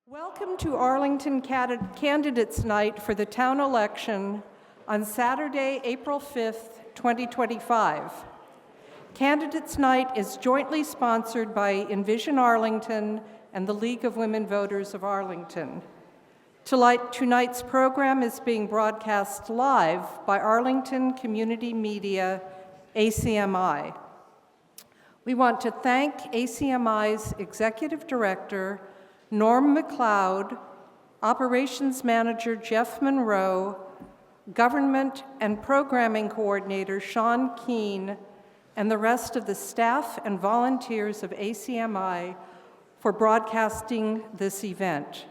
Welcome to Arlington Candidates Night for the town election on Saturday, April 5th, 2025. Candidates Night is jointly sponsored by Envision Arlington and the League of Women Voters of Arlington. Tonight's program is being broadcast live by Arlington Community Media, ACMi. We want to thank ACMi's Executive Director, Norm McLeod, Operations Manager Jeff Monroe, Government and Programming Coordinator Sean Keene, and the rest of the staff and volunteers of ACMi for broadcasting this event.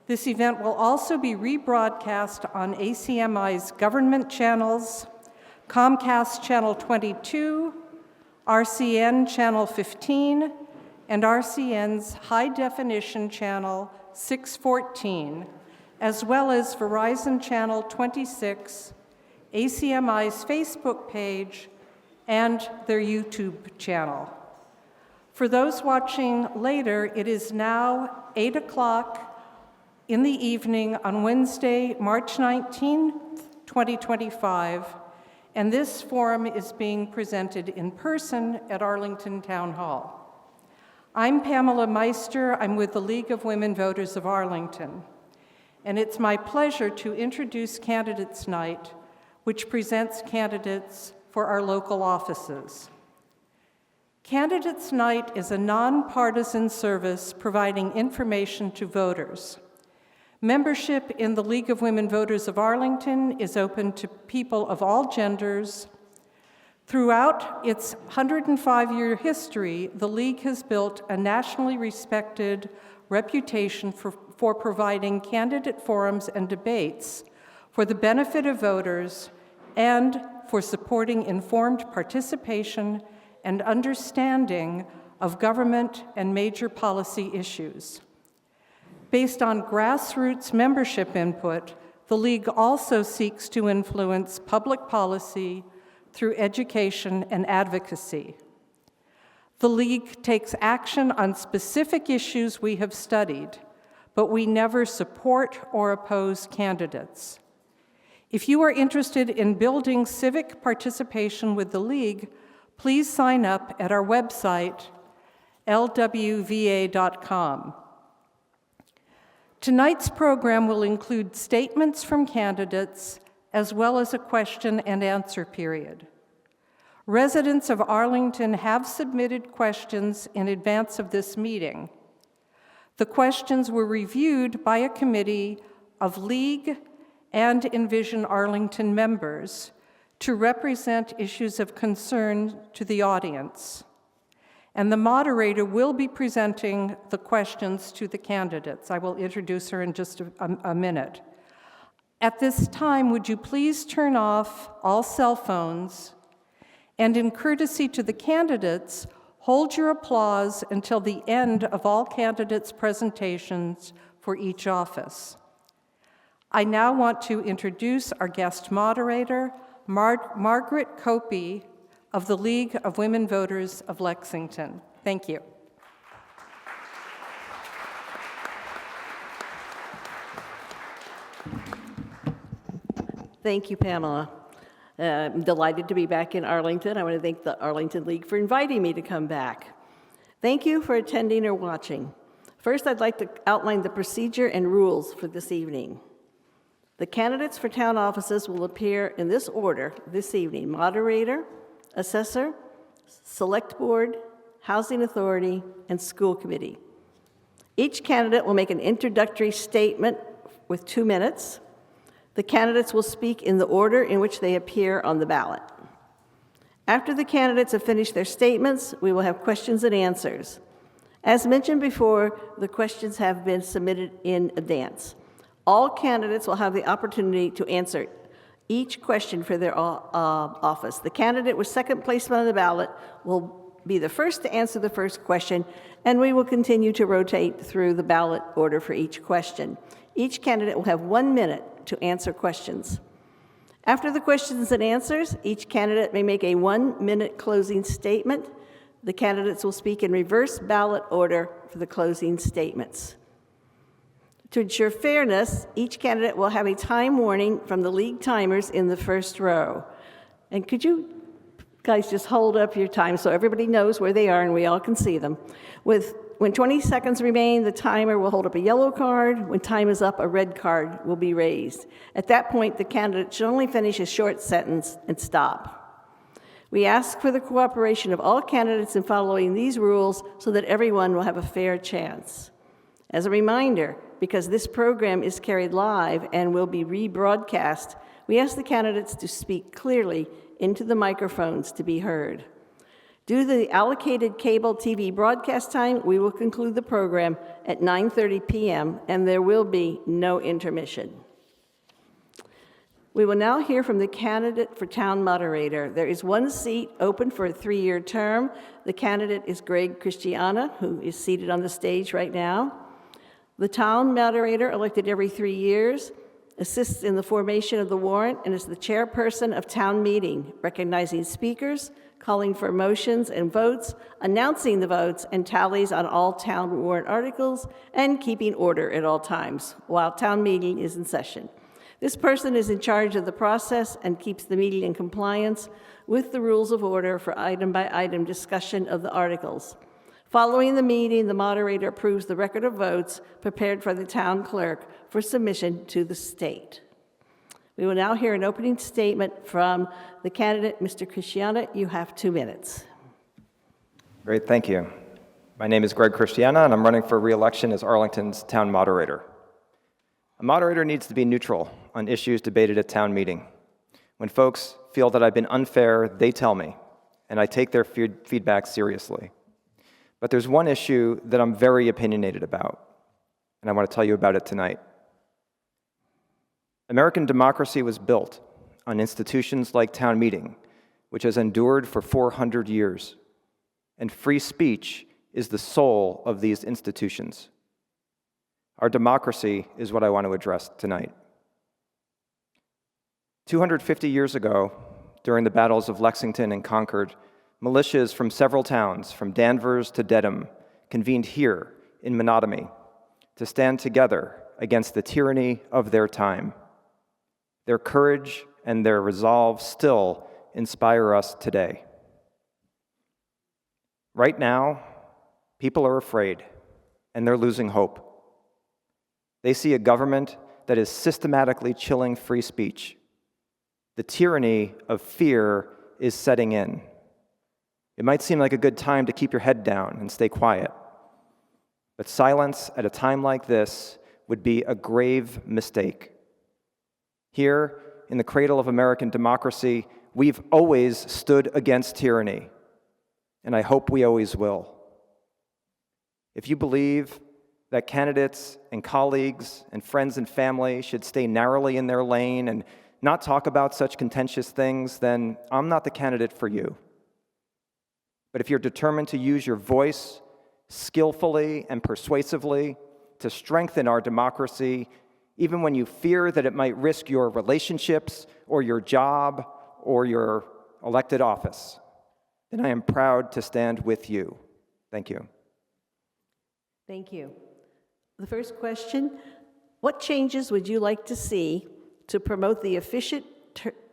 This event will also be rebroadcast on ACMi's government channels, Comcast Channel 22, RCN Channel 15, and RCN's high-definition channel 614, as well as Verizon Channel 26, ACMi's Facebook page, and their YouTube channel. For those watching later, it is now 8 o'clock in the evening on Wednesday, March 19, 2025, and this forum is being presented in person at Arlington Town Hall. I'm Pamela Meister. I'm with the League of Women Voters of Arlington, and it's my pleasure to introduce Candidates Night, which presents candidates for our local offices. Candidates Night is a nonpartisan service providing information to voters. Membership in the League of Women Voters of Arlington is open to people of all genders. Throughout its 105-year history, the League has built a nationally respected reputation for providing candidate forums and debates for the benefit of voters and for supporting informed participation and understanding of government and major policy issues. Based on grassroots membership input, the League also seeks to influence public policy through education and advocacy. The League takes action on specific issues we have studied, but we never support or oppose candidates. If you are interested in building civic participation with the League, please sign up at our website, lwva.com. Tonight's program will include statements from candidates as well as a question and answer period. Residents of Arlington have submitted questions in advance of this meeting. The questions were reviewed by a committee of League and Envision Arlington members to represent issues of concern to the audience. And the moderator will be presenting the questions to the candidates. I will introduce her in just a minute. At this time, would you please turn off all cell phones, and in courtesy to the candidates, hold your applause until the end of all candidates' presentations for each office. I now want to introduce our guest moderator, Margaret Copey of the League of Women Voters of Lexington. Thank you. Thank you, Pamela. I'm delighted to be back in Arlington. I want to thank the Arlington League for inviting me to come back. Thank you for attending or watching. First, I'd like to outline the procedure and rules for this evening. The candidates for town offices will appear in this order this evening: moderator, assessor, select board, housing authority, and school committee. Each candidate will make an introductory statement with 2 minutes. The candidates will speak in the order in which they appear on the ballot. After the candidates have finished their statements, we will have questions and answers. As mentioned before, the questions have been submitted in advance. All candidates will have the opportunity to answer each question for their office. The candidate with second placement on the ballot will be the first to answer the first question, and we will continue to rotate through the ballot order for each question. Each candidate will have 1 minute to answer questions. After the questions and answers, each candidate may make a 1-minute closing statement. The candidates will speak in reverse ballot order for the closing statements. To ensure fairness, each candidate will have a time warning from the league timers in the first row. And could you guys just hold up your time so everybody knows where they are and we all can see them? When 20 seconds remain, the timer will hold up a yellow card. When time is up, a red card will be raised. At that point, the candidate should only finish a short sentence and stop. We ask for the cooperation of all candidates in following these rules so that everyone will have a fair chance. As a reminder, because this program is carried live and will be rebroadcast, we ask the candidates to speak clearly into the microphones to be heard. Due to the allocated cable TV broadcast time, we will conclude the program at 9:30 p.m., and there will be no intermission. We will now hear from the candidate for town moderator. There is one seat open for a 3-year term. The candidate is Greg Christiana, who is seated on the stage right now. The town moderator, elected every 3 years, assists in the formation of the warrant and is the chairperson of town meeting, recognizing speakers, calling for motions and votes, announcing the votes, and tallies on all town warrant articles, and keeping order at all times while town meeting is in session. This person is in charge of the process and keeps the meeting in compliance with the rules of order for item-by-item discussion of the articles. Following the meeting, the moderator approves the record of votes prepared for the town clerk for submission to the state. We will now hear an opening statement from the candidate, Mr. Christiana. You have 2 minutes. Great, thank you. My name is Greg Christiana, and I'm running for re-election as Arlington's town moderator. A moderator needs to be neutral on issues debated at town meeting. When folks feel that I've been unfair, they tell me, and I take their feedback seriously. But there's one issue that I'm very opinionated about, and I want to tell you about it tonight. American democracy was built on institutions like town meeting, which has endured for 400 years, and free speech is the soul of these institutions. Our democracy is what I want to address tonight. 250 years ago, during the battles of Lexington and Concord, militias from several towns, from Danvers to Dedham, convened here in Menotomy to stand together against the tyranny of their time. Their courage and their resolve still inspire us today. Right now, people are afraid, and they're losing hope. They see a government that is systematically chilling free speech. The tyranny of fear is setting in. It might seem like a good time to keep your head down and stay quiet, but silence at a time like this would be a grave mistake. Here, in the cradle of American democracy, we've always stood against tyranny, and I hope we always will. If you believe that candidates and colleagues and friends and family should stay narrowly in their lane and not talk about such contentious things, then I'm not the candidate for you. But if you're determined to use your voice skillfully and persuasively to strengthen our democracy, even when you fear that it might risk your relationships or your job or your elected office, then I am proud to stand with you. Thank you. Thank you. The first question, what changes would you like to see to promote the efficient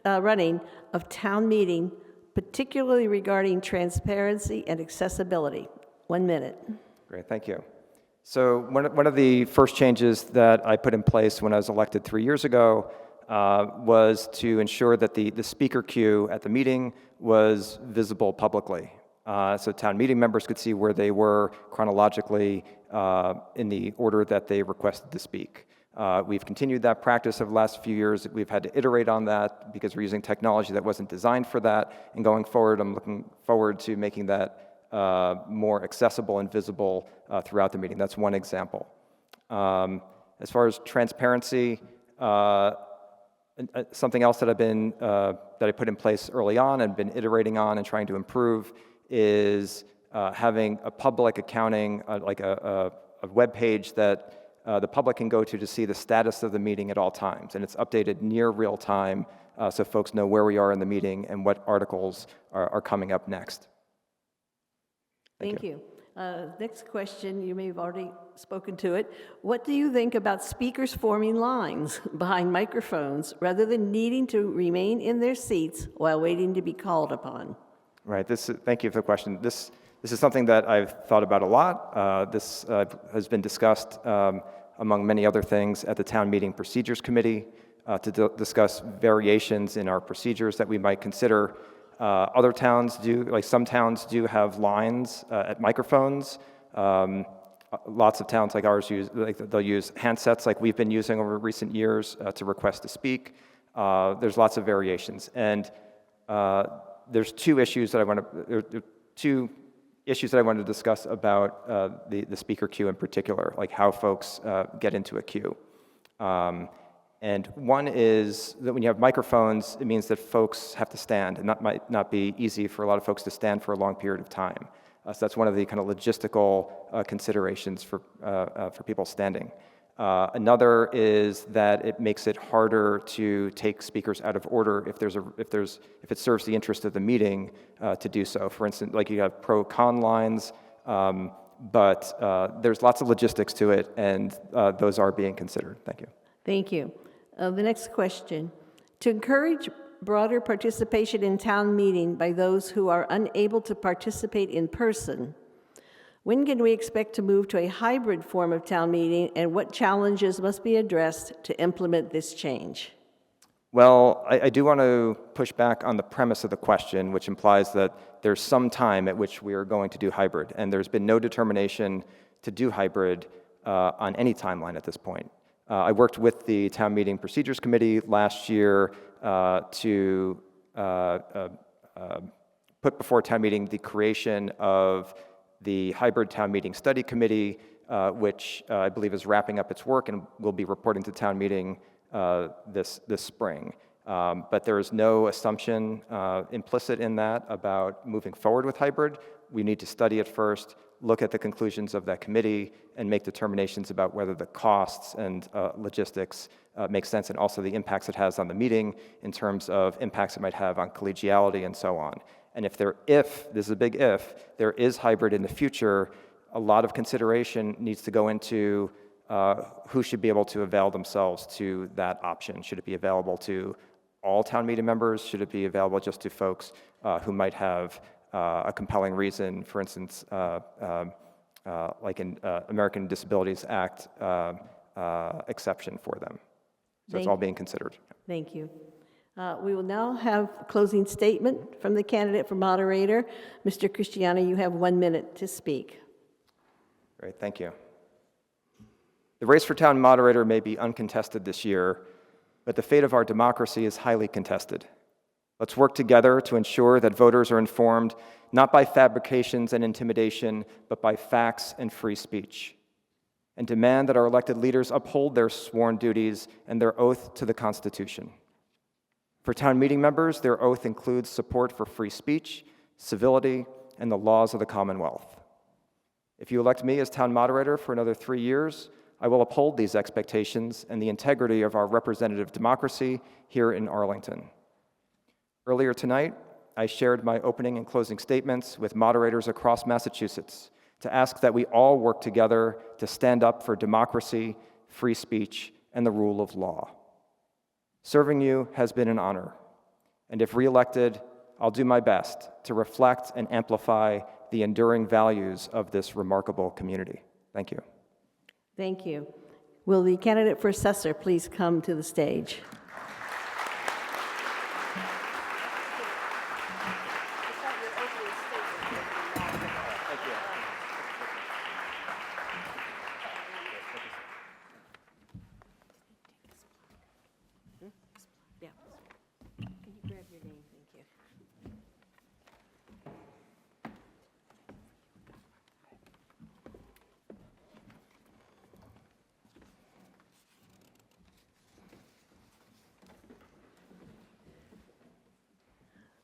running of town meeting, particularly regarding transparency and accessibility? 1 minute. Great, thank you. So one of the first changes that I put in place when I was elected 3 years ago was to ensure that the speaker queue at the meeting was visible publicly. So town meeting members could see where they were chronologically in the order that they requested to speak. We've continued that practice over the last few years. We've had to iterate on that because we're using technology that wasn't designed for that. And going forward, I'm looking forward to making that more accessible and visible throughout the meeting. That's one example. As far as transparency, something else that that I put in place early on and been iterating on and trying to improve is having a public accounting, like a web page that the public can go to see the status of the meeting at all times. And it's updated near real time so folks know where we are in the meeting and what articles are coming up next. Thank you. Next question, you may have already spoken to it. What do you think about speakers forming lines behind microphones rather than needing to remain in their seats while waiting to be called upon? Right. Thank you for the question. This is something that I've thought about a lot. This has been discussed among many other things at the Town Meeting Procedures Committee to discuss variations in our procedures that we might consider. Other towns do, like some towns do have lines at microphones. Lots of towns like ours they'll use handsets like we've been using over recent years to request to speak. There's lots of variations. And there's two issues that I want to discuss about the speaker queue in particular, like how folks get into a queue. And one is that when you have microphones, it means that folks have to stand, and that might not be easy for a lot of folks to stand for a long period of time. So that's one of the kind of logistical considerations for people standing. Another is that it makes it harder to take speakers out of order if it serves the interest of the meeting to do so. For instance, like you have pro-con lines, but there's lots of logistics to it, and those are being considered. Thank you. Thank you. The next question. To encourage broader participation in town meeting by those who are unable to participate in person, when can we expect to move to a hybrid form of town meeting, and what challenges must be addressed to implement this change? Well, I do want to push back on the premise of the question, which implies that there's some time at which we are going to do hybrid, and there's been no determination to do hybrid on any timeline at this point. I worked with the Town Meeting Procedures Committee last year to put before town meeting the creation of the Hybrid Town Meeting Study Committee, which I believe is wrapping up its work and will be reporting to town meeting this spring. But there is no assumption implicit in that about moving forward with hybrid. We need to study it first, look at the conclusions of that committee, and make determinations about whether the costs and logistics make sense, and also the impacts it has on the meeting in terms of impacts it might have on collegiality and so on. And if this is a big if, there is hybrid in the future, a lot of consideration needs to go into who should be able to avail themselves to that option. Should it be available to all town meeting members? Should it be available just to folks who might have a compelling reason, for instance, like an American Disabilities Act exception for them? So it's all being considered. Thank you. We will now have a closing statement from the candidate for moderator. Mr. Cristiano, you have 1 minute to speak. Great, thank you. The race for town moderator may be uncontested this year, but the fate of our democracy is highly contested. Let's work together to ensure that voters are informed not by fabrications and intimidation, but by facts and free speech, and demand that our elected leaders uphold their sworn duties and their oath to the Constitution. For town meeting members, their oath includes support for free speech, civility, and the laws of the Commonwealth. If you elect me as town moderator for another 3 years, I will uphold these expectations and the integrity of our representative democracy here in Arlington. Earlier tonight, I shared my opening and closing statements with moderators across Massachusetts to ask that we all work together to stand up for democracy, free speech, and the rule of law. Serving you has been an honor, and if reelected, I'll do my best to reflect and amplify the enduring values of this remarkable community. Thank you. Thank you. Will the candidate for assessor please come to the stage?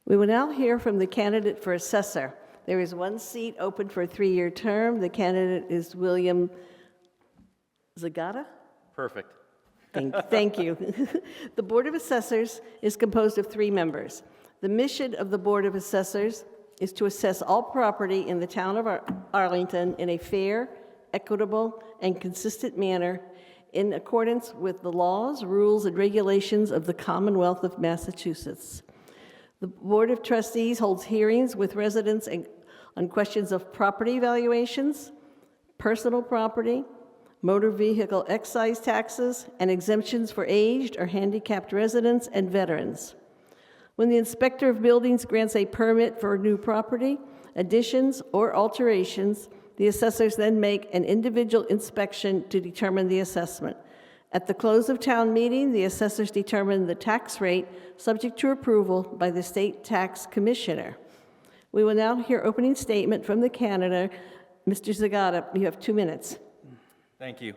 We will now hear from the candidate for assessor. There is one seat open for a 3-year term. The candidate is William Zagata? Perfect. Thank you. The Board of Assessors is composed of 3 members. The mission of the Board of Assessors is to assess all property in the town of Arlington in a fair, equitable, and consistent manner in accordance with the laws, rules, and regulations of the Commonwealth of Massachusetts. The Board of Trustees holds hearings with residents on questions of property valuations, personal property, motor vehicle excise taxes, and exemptions for aged or handicapped residents and veterans. When the inspector of buildings grants a permit for new property, additions, or alterations, the assessors then make an individual inspection to determine the assessment. At the close of town meeting, the assessors determine the tax rate subject to approval by the state tax commissioner. We will now hear opening statement from the candidate. Mr. Zagata, you have 2 minutes. Thank you.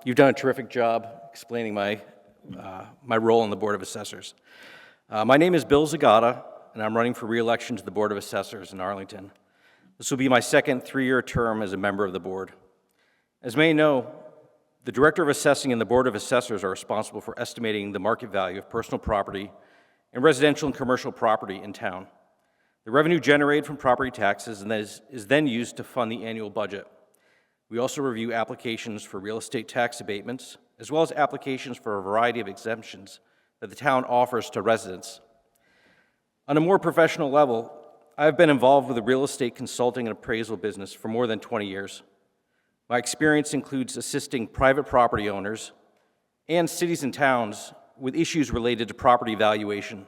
You've done a terrific job explaining my role on the Board of Assessors. My name is Bill Zagata, and I'm running for re-election to the Board of Assessors in Arlington. This will be my second 3-year term as a member of the board. As many know, the Director of Assessing and the Board of Assessors are responsible for estimating the market value of personal property and residential and commercial property in town. The revenue generated from property taxes is then used to fund the annual budget. We also review applications for real estate tax abatements, as well as applications for a variety of exemptions that the town offers to residents. On a more professional level, I've been involved with the real estate consulting and appraisal business for more than 20 years. My experience includes assisting private property owners and cities and towns with issues related to property valuation.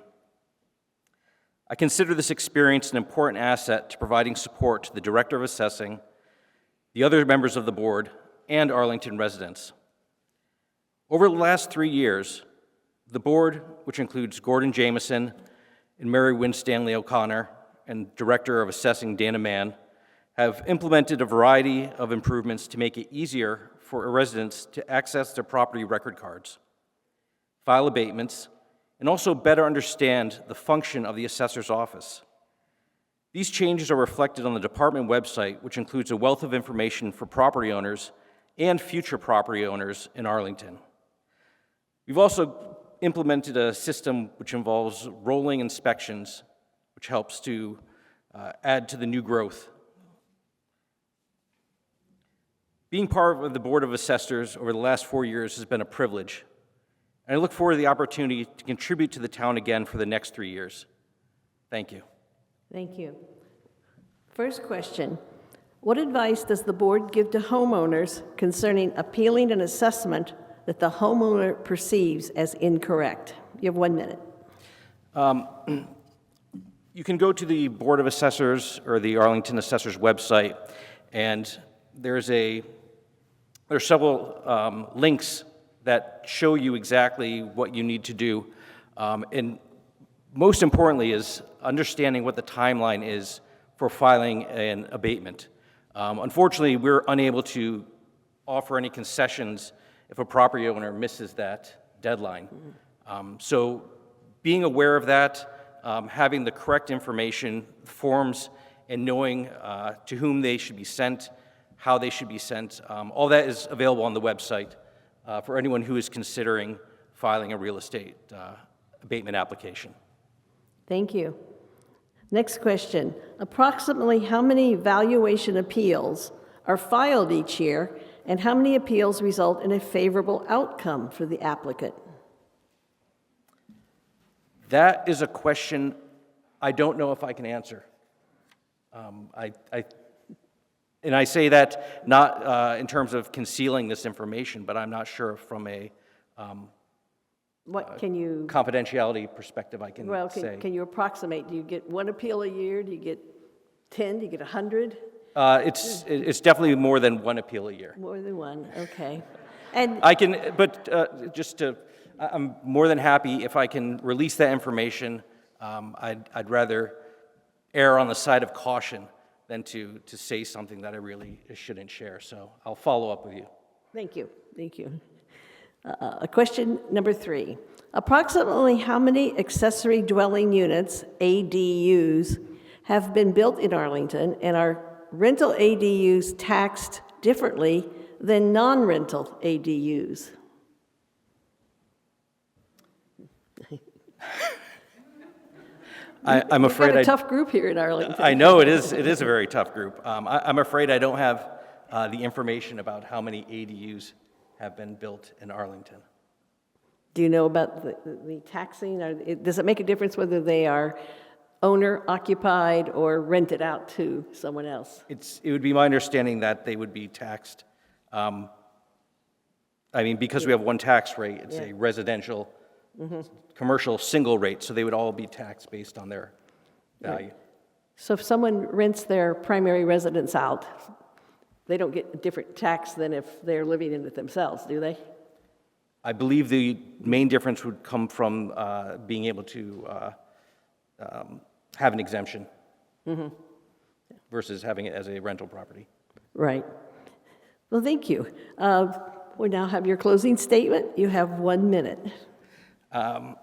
I consider this experience an important asset to providing support to the Director of Assessing, the other members of the board, and Arlington residents. Over the last 3 years, the board, which includes Gordon Jameson and Mary Winstanley O'Connor, and Director of Assessing Dana Mann, have implemented a variety of improvements to make it easier for residents to access their property record cards, file abatements, and also better understand the function of the assessor's office. These changes are reflected on the department website, which includes a wealth of information for property owners and future property owners in Arlington. We've also implemented a system which involves rolling inspections, which helps to add to the new growth. Being part of the Board of Assessors over the last 4 years has been a privilege, and I look forward to the opportunity to contribute to the town again for the next 3 years. Thank you. Thank you. First question. What advice does the board give to homeowners concerning appealing an assessment that the homeowner perceives as incorrect? You have 1 minute. You can go to the Board of Assessors or the Arlington Assessors website, and there are several links that show you exactly what you need to do. And most importantly is understanding what the timeline is for filing an abatement. Unfortunately, we're unable to offer any concessions if a property owner misses that deadline. So being aware of that, having the correct information, forms, and knowing to whom they should be sent, how they should be sent, all that is available on the website for anyone who is considering filing a real estate abatement application. Thank you. Next question. Approximately how many valuation appeals are filed each year, and how many appeals result in a favorable outcome for the applicant? That is a question I don't know if I can answer. And I say that not in terms of concealing this information, but I'm not sure from a What can you, confidentiality perspective I can say. can you approximate? Do you get 1 appeal a year? Do you get 10? Do you get 100? It's definitely more than 1 appeal a year. More than 1, okay. And I can, but I'm more than happy if I can release that information. I'd rather err on the side of caution than to say something that I really shouldn't share. So I'll follow up with you. thank you, thank you. Question number 3. Approximately how many accessory dwelling units, ADUs, have been built in Arlington, and are rental ADUs taxed differently than non-rental ADUs? I'm afraid We've got a tough group here in Arlington. I know it is a very tough group. I'm afraid I don't have the information about how many ADUs have been built in Arlington. Do you know about the taxing? Does it make a difference whether they are owner-occupied or rented out to someone else? It would be my understanding that they would be taxed. I mean, because we have one tax rate, it's a residential, commercial single rate, so they would all be taxed based on their value. Right. So if someone rents their primary residence out, they don't get a different tax than if they're living in it themselves, do they? I believe the main difference would come from being able to have an exemption versus having it as a rental property. Right. Well, thank you. We now have your closing statement. You have 1 minute. I've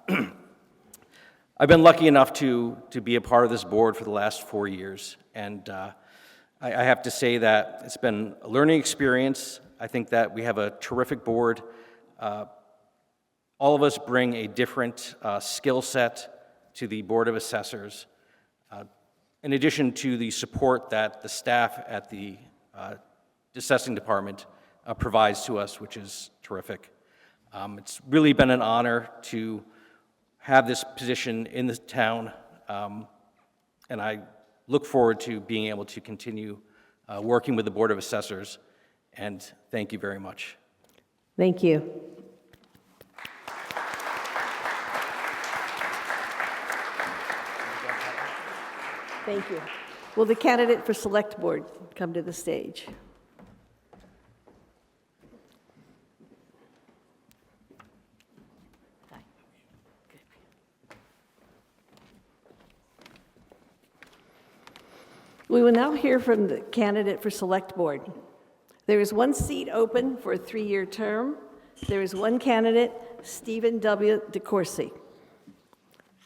been lucky enough to be a part of this board for the last 4 years, and I have to say that it's been a learning experience. I think that we have a terrific board. All of us bring a different skill set to the Board of Assessors, in addition to the support that the staff at the assessing department provides to us, which is terrific. It's really been an honor to have this position in the town, and I look forward to being able to continue working with the Board of Assessors, and thank you very much. Thank you. Thank you. Will the candidate for Select Board come to the stage? We will now hear from the candidate for Select Board. There is one seat open for a 3-year term. There is one candidate, Stephen W. DeCourcy.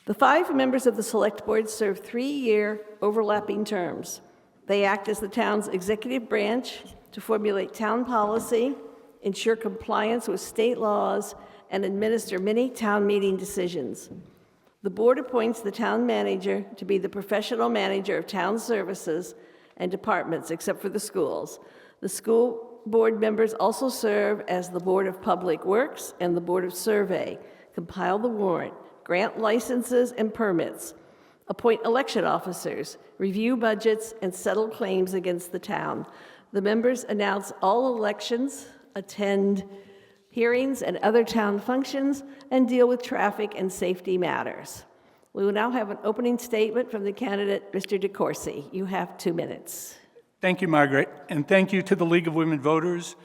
The 5 members of the Select Board serve 3-year overlapping terms. They act as the town's executive branch to formulate town policy, ensure compliance with state laws, and administer many town meeting decisions. The board appoints the town manager to be the professional manager of town services and departments, except for the schools. The school board members also serve as the Board of Public Works and the Board of Survey, compile the warrant, grant licenses and permits, appoint election officers, review budgets, and settle claims against the town. The members announce all elections, attend hearings and other town functions, and deal with traffic and safety matters. We will now have an opening statement from the candidate, Mr. DeCourcy. You have 2 minutes. Thank you, Margaret, and thank you to the League of Women Voters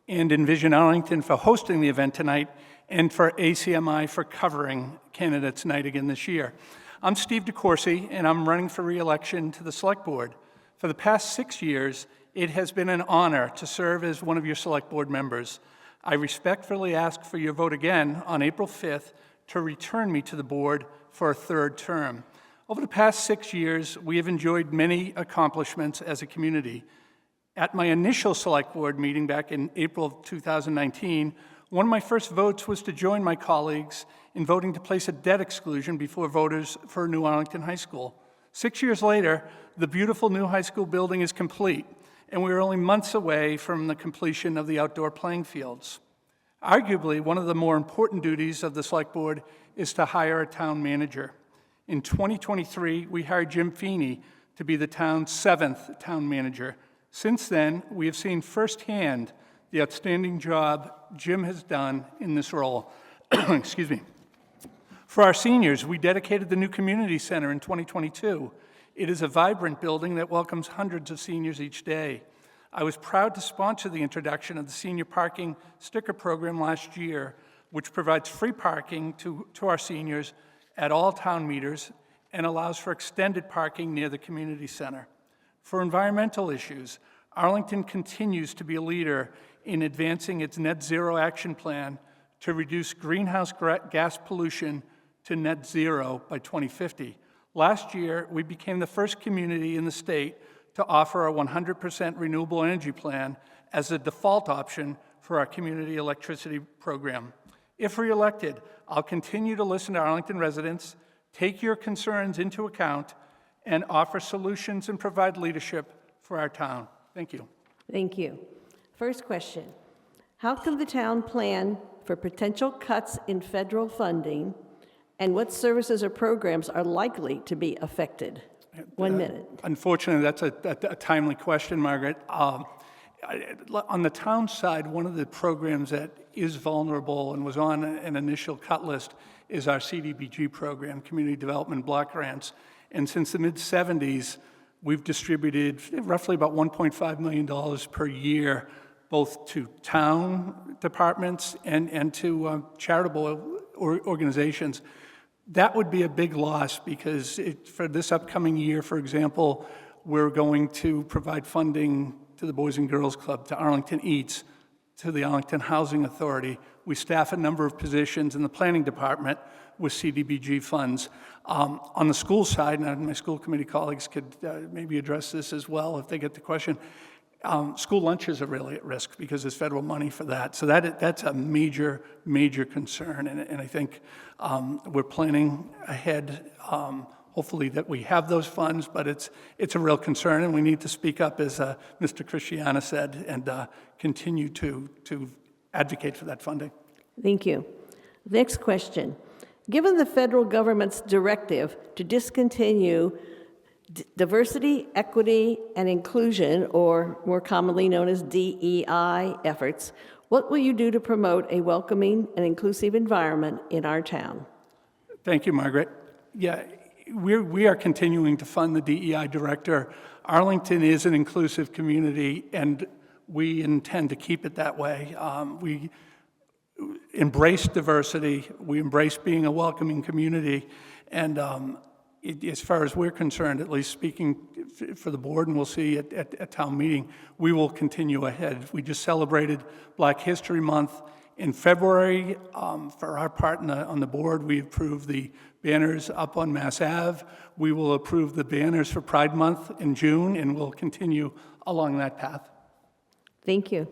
and Envision Arlington for hosting the event tonight, and for ACMi for covering Candidates Night again this year. I'm Steve DeCourcy, and I'm running for re-election to the Select Board. For the past 6 years, it has been an honor to serve as one of your Select Board members. I respectfully ask for your vote again on April 5th to return me to the board for a 3rd term. Over the past 6 years, we have enjoyed many accomplishments as a community. At my initial Select Board meeting back in April of 2019, one of my first votes was to join my colleagues in voting to place a debt exclusion before voters for New Arlington High School. 6 years later, the beautiful new high school building is complete, and we are only months away from the completion of the outdoor playing fields. Arguably, one of the more important duties of the Select Board is to hire a town manager. In 2023, we hired Jim Feeney to be the town's 7th town manager. Since then, we have seen firsthand the outstanding job Jim has done in this role. Excuse me. For our seniors, we dedicated the new community center in 2022. It is a vibrant building that welcomes hundreds of seniors each day. I was proud to sponsor the introduction of the senior parking sticker program last year, which provides free parking to our seniors at all town meters and allows for extended parking near the community center. For environmental issues, Arlington continues to be a leader in advancing its net zero action plan to reduce greenhouse gas pollution to net zero by 2050. Last year, we became the first community in the state to offer a 100% renewable energy plan as a default option for our community electricity program. If reelected, I'll continue to listen to Arlington residents, take your concerns into account, and offer solutions and provide leadership for our town. Thank you. Thank you. First question. How can the town plan for potential cuts in federal funding, and what services or programs are likely to be affected? 1 minute. Unfortunately, that's a timely question, Margaret. On the town side, one of the programs that is vulnerable and was on an initial cut list is our CDBG program, Community Development Block Grants. And since the mid-'70s, we've distributed roughly about $1.5 million per year, both to town departments and to charitable organizations. That would be a big loss because for this upcoming year, for example, we're going to provide funding to the Boys and Girls Club, to Arlington Eats, to the Arlington Housing Authority. We staff a number of positions in the planning department with CDBG funds. On the school side, and my school committee colleagues could maybe address this as well if they get the question, school lunches are really at risk because there's federal money for that. So that's a major, major concern, and I think we're planning ahead, hopefully that we have those funds, but it's a real concern, and we need to speak up, as Mr. Christiana said, and continue to advocate for that funding. Thank you. Next question. Given the federal government's directive to discontinue diversity, equity, and inclusion, or more commonly known as DEI efforts, what will you do to promote a welcoming and inclusive environment in our town? Thank you, Margaret. Yeah, we are continuing to fund the DEI director. Arlington is an inclusive community, and we intend to keep it that way. We embrace diversity. We embrace being a welcoming community. And as far as we're concerned, at least speaking for the board, and we'll see at town meeting, we will continue ahead. We just celebrated Black History Month in February. For our part on the board, we approved the banners up on Mass Ave. We will approve the banners for Pride Month in June, and we'll continue along that path. Thank you.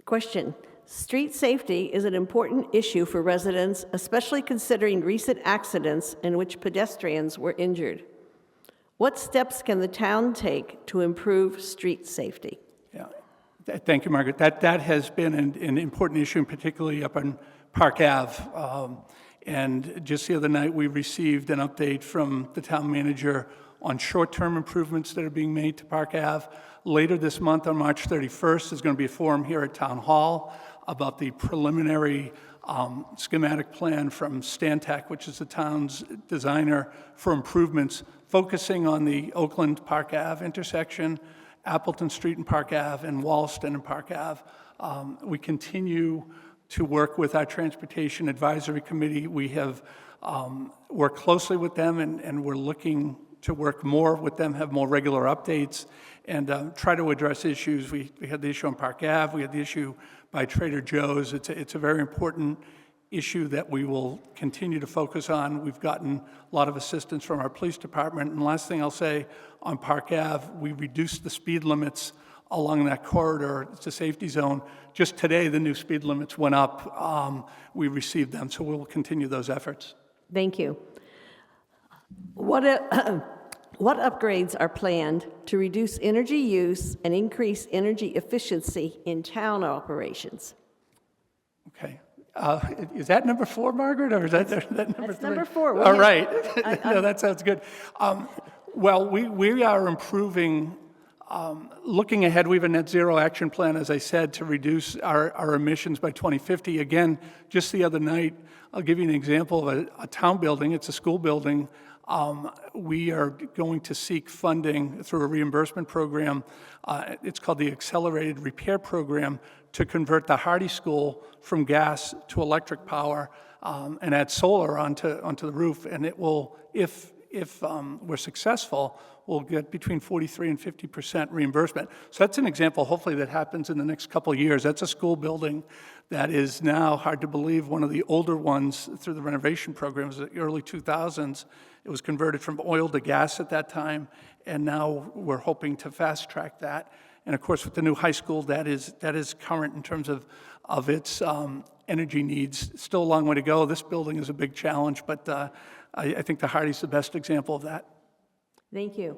Question. Street safety is an important issue for residents, especially considering recent accidents in which pedestrians were injured. What steps can the town take to improve street safety? Yeah. Thank you, Margaret. That has been an important issue, particularly up on Park Ave. And just the other night, we received an update from the town manager on short-term improvements that are being made to Park Ave. Later this month, on March 31st, there's going to be a forum here at Town Hall about the preliminary schematic plan from Stantec, which is the town's designer for improvements, focusing on the Oakland Park Ave intersection, Appleton Street and Park Ave, and Walston and Park Ave. We continue to work with our Transportation Advisory Committee. We have worked closely with them, and we're looking to work more with them, have more regular updates, and try to address issues. We had the issue on Park Ave. We had the issue by Trader Joe's. It's a very important issue that we will continue to focus on. We've gotten a lot of assistance from our police department. And last thing I'll say, on Park Ave, we reduced the speed limits along that corridor. It's a safety zone. Just today, the new speed limits went up. We received them, so we'll continue those efforts. Thank you. What upgrades are planned to reduce energy use and increase energy efficiency in town operations? Okay. Is that number 4, Margaret, or is that number 3? That's number 4. All right. No, that sounds good. Well, we are improving. Looking ahead, we have a net zero action plan, as I said, to reduce our emissions by 2050. Again, just the other night, I'll give you an example of a town building. It's a school building. We are going to seek funding through a reimbursement program. It's called the Accelerated Repair Program, to convert the Hardy School from gas to electric power and add solar onto the roof. And it will, if if we're successful, we'll get between 43 and 50% reimbursement. So that's an example, hopefully, that happens in the next couple of years. That's a school building that is now, hard to believe, one of the older ones through the renovation programs in the early 2000s. It was converted from oil to gas at that time, and now we're hoping to fast track that. And of course, with the new high school, that is current in terms of its energy needs. Still a long way to go. This building is a big challenge, but I think the Hardy's the best example of that. Thank you.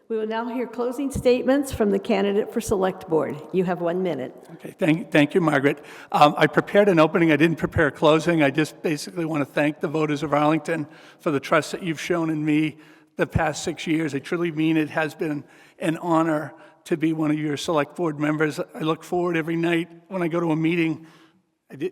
We will now hear closing statements from the candidate for Select Board. You have 1 minute. Okay, thank you, Margaret. I prepared an opening. I didn't prepare a closing. I just basically want to thank the voters of Arlington for the trust that you've shown in me the past 6 years. I truly mean it has been an honor to be one of your Select Board members. I look forward every night when I go to a meeting.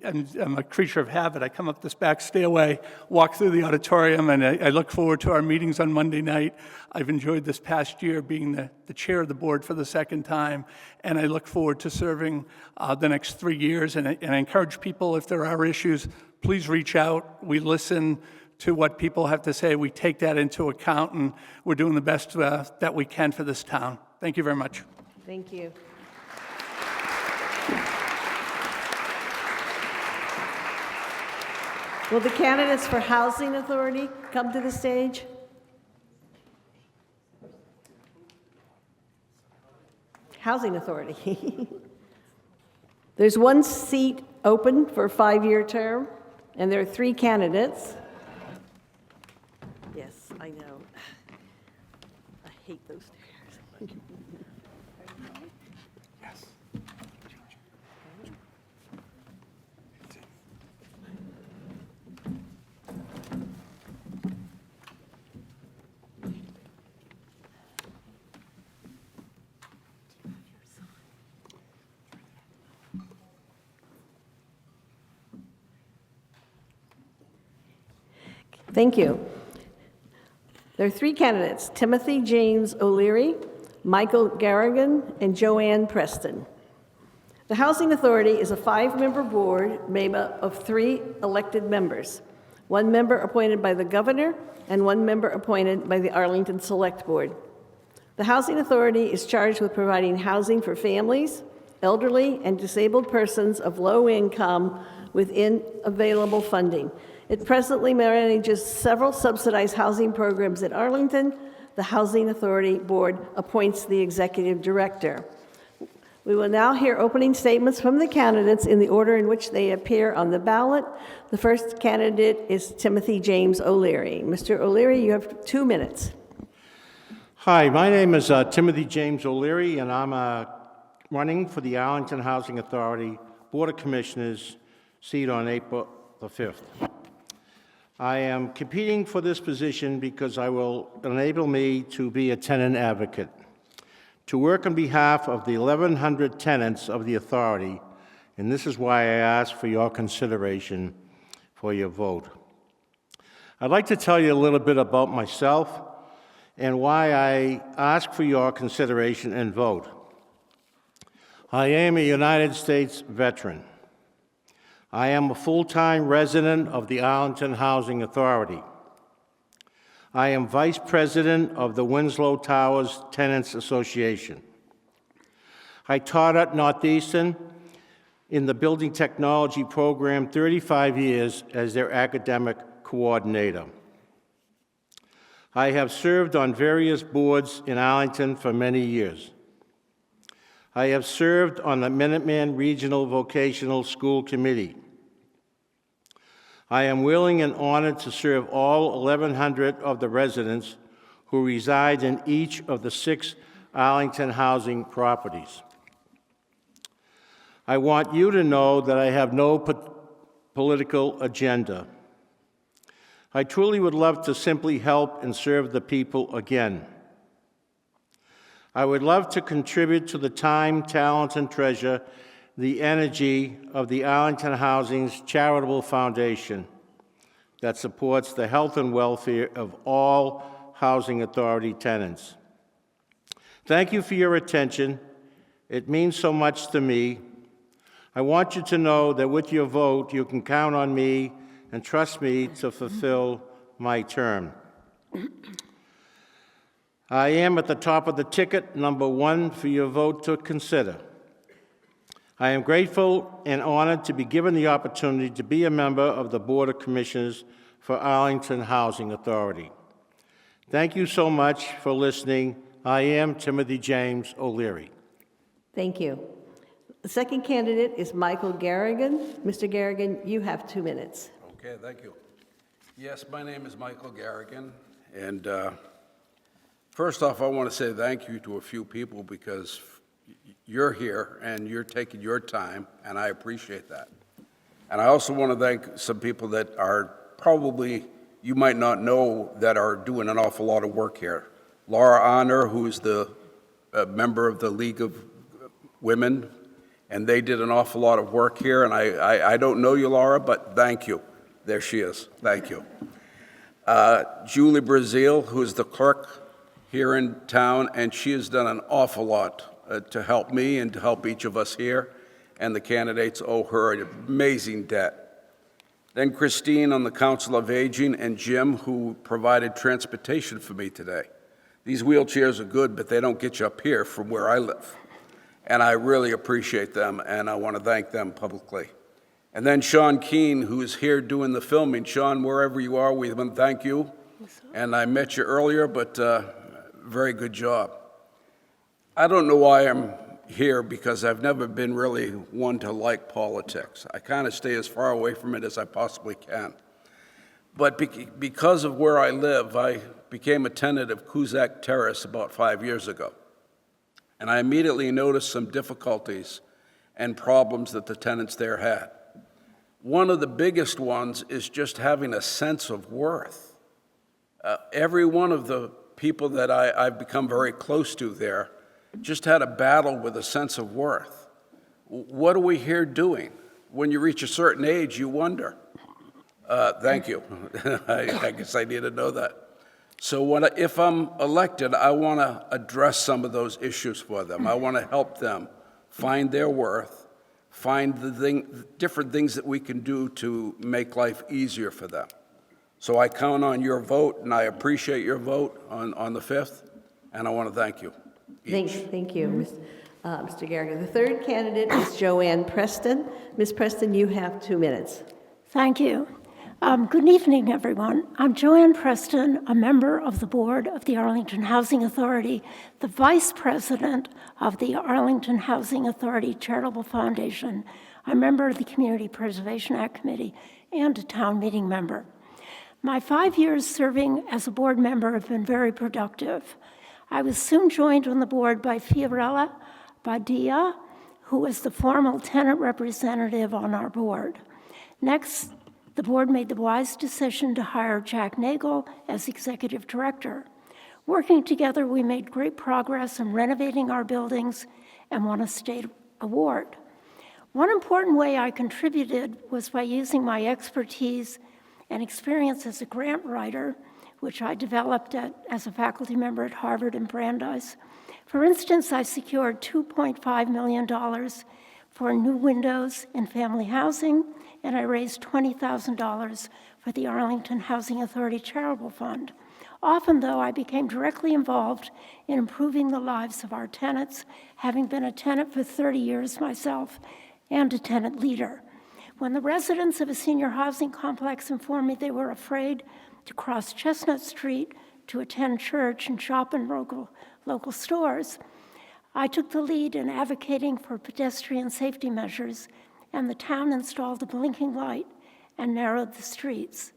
I'm a creature of habit. I come up this back stairway, walk through the auditorium, and I look forward to our meetings on Monday night. I've enjoyed this past year being the chair of the board for the second time, and I look forward to serving the next 3 years. And I encourage people, if there are issues, please reach out. We listen to what people have to say. We take that into account, and we're doing the best that we can for this town. Thank you very much. Thank you. Will the candidates for Housing Authority come to the stage? Housing Authority. There's one seat open for a 5-year term, and there are 3 candidates. Yes, I know. I hate those stairs. Thank you. There are 3 candidates, Timothy James O'Leary, Michael Garrigan, and Joanne Preston. The Housing Authority is a 5-member board made up of 3 elected members, 1 member appointed by the governor and 1 member appointed by the Arlington Select Board. The Housing Authority is charged with providing housing for families, elderly, and disabled persons of low income within available funding. It presently manages several subsidized housing programs in Arlington. The Housing Authority Board appoints the executive director. We will now hear opening statements from the candidates in the order in which they appear on the ballot. The first candidate is Timothy James O'Leary. Mr. O'Leary, you have 2 minutes. Hi, my name is Timothy James O'Leary, and I'm running for the Arlington Housing Authority Board of Commissioners seat on April the 5th. I am competing for this position because I will enable me to be a tenant advocate, to work on behalf of the 1,100 tenants of the authority, and this is why I ask for your consideration for your vote. I'd like to tell you a little bit about myself and why I ask for your consideration and vote. I am a United States veteran. I am a full-time resident of the Arlington Housing Authority. I am Vice President of the Winslow Towers Tenants Association. I taught at Northeastern in the Building Technology program 35 years as their academic coordinator. I have served on various boards in Arlington for many years. I have served on the Minuteman Regional Vocational School Committee. I am willing and honored to serve all 1,100 of the residents who reside in each of the 6 Arlington housing properties. I want you to know that I have no political agenda. I truly would love to simply help and serve the people again. I would love to contribute to the time, talent, and treasure, the energy of the Arlington Housing's charitable foundation that supports the health and welfare of all Housing Authority tenants. Thank you for your attention. It means so much to me. I want you to know that with your vote, you can count on me and trust me to fulfill my term. I am at the top of the ticket, number 1, for your vote to consider. I am grateful and honored to be given the opportunity to be a member of the Board of Commissioners for Arlington Housing Authority. Thank you so much for listening. I am Timothy James O'Leary. Thank you. The second candidate is Michael Garrigan. Mr. Garrigan, you have 2 minutes. Okay, thank you. Yes, my name is Michael Garrigan, and first off, I want to say thank you to a few people because you're here and you're taking your time, and I appreciate that. And I also want to thank some people that are probably, you might not know, that are doing an awful lot of work here. Laura Honor, who is the member of the League of Women, and they did an awful lot of work here, and I don't know you, Laura, but thank you. There she is. Thank you. Julie Brazil, who is the clerk here in town, and she has done an awful lot to help me and to help each of us here, and the candidates owe her an amazing debt. Then Christine on the Council of Aging, and Jim, who provided transportation for me today. These wheelchairs are good, but they don't get you up here from where I live. And I really appreciate them, and I want to thank them publicly. And then Sean Keane, who is here doing the filming. Sean, wherever you are, we want to thank you. And I met you earlier, but very good job. I don't know why I'm here, because I've never been really one to like politics. I kind of stay as far away from it as I possibly can. But because of where I live, I became a tenant of Cusack Terrace about 5 years ago. And I immediately noticed some difficulties and problems that the tenants there had. One of the biggest ones is just having a sense of worth. Every one of the people that I've become very close to there just had a battle with a sense of worth. What are we here doing? When you reach a certain age, you wonder. Thank you. I guess I need to know that. So if I'm elected, I want to address some of those issues for them. I want to help them find their worth, find the different things that we can do to make life easier for them. So I count on your vote, and I appreciate your vote on the 5th, and I want to thank you. Thank you, Mr. Garrigan. The third candidate is Joanne Preston. Ms. Preston, you have 2 minutes. Thank you. Good evening, everyone. I'm Joanne Preston, a member of the board of the Arlington Housing Authority, the vice president of the Arlington Housing Authority Charitable Foundation, a member of the Community Preservation Act Committee, and a town meeting member. My 5 years serving as a board member have been very productive. I was soon joined on the board by Fiorella Badia, who was the formal tenant representative on our board. Next, the board made the wise decision to hire Jack Nagel as executive director. Working together, we made great progress in renovating our buildings and won a state award. One important way I contributed was by using my expertise and experience as a grant writer, which I developed as a faculty member at Harvard and Brandeis. For instance, I secured $2.5 million for new windows in family housing, and I raised $20,000 for the Arlington Housing Authority Charitable Fund. Often, though, I became directly involved in improving the lives of our tenants, having been a tenant for 30 years myself and a tenant leader. When the residents of a senior housing complex informed me they were afraid to cross Chestnut Street to attend church and shop in local stores, I took the lead in advocating for pedestrian safety measures, and the town installed a blinking light and narrowed the streets.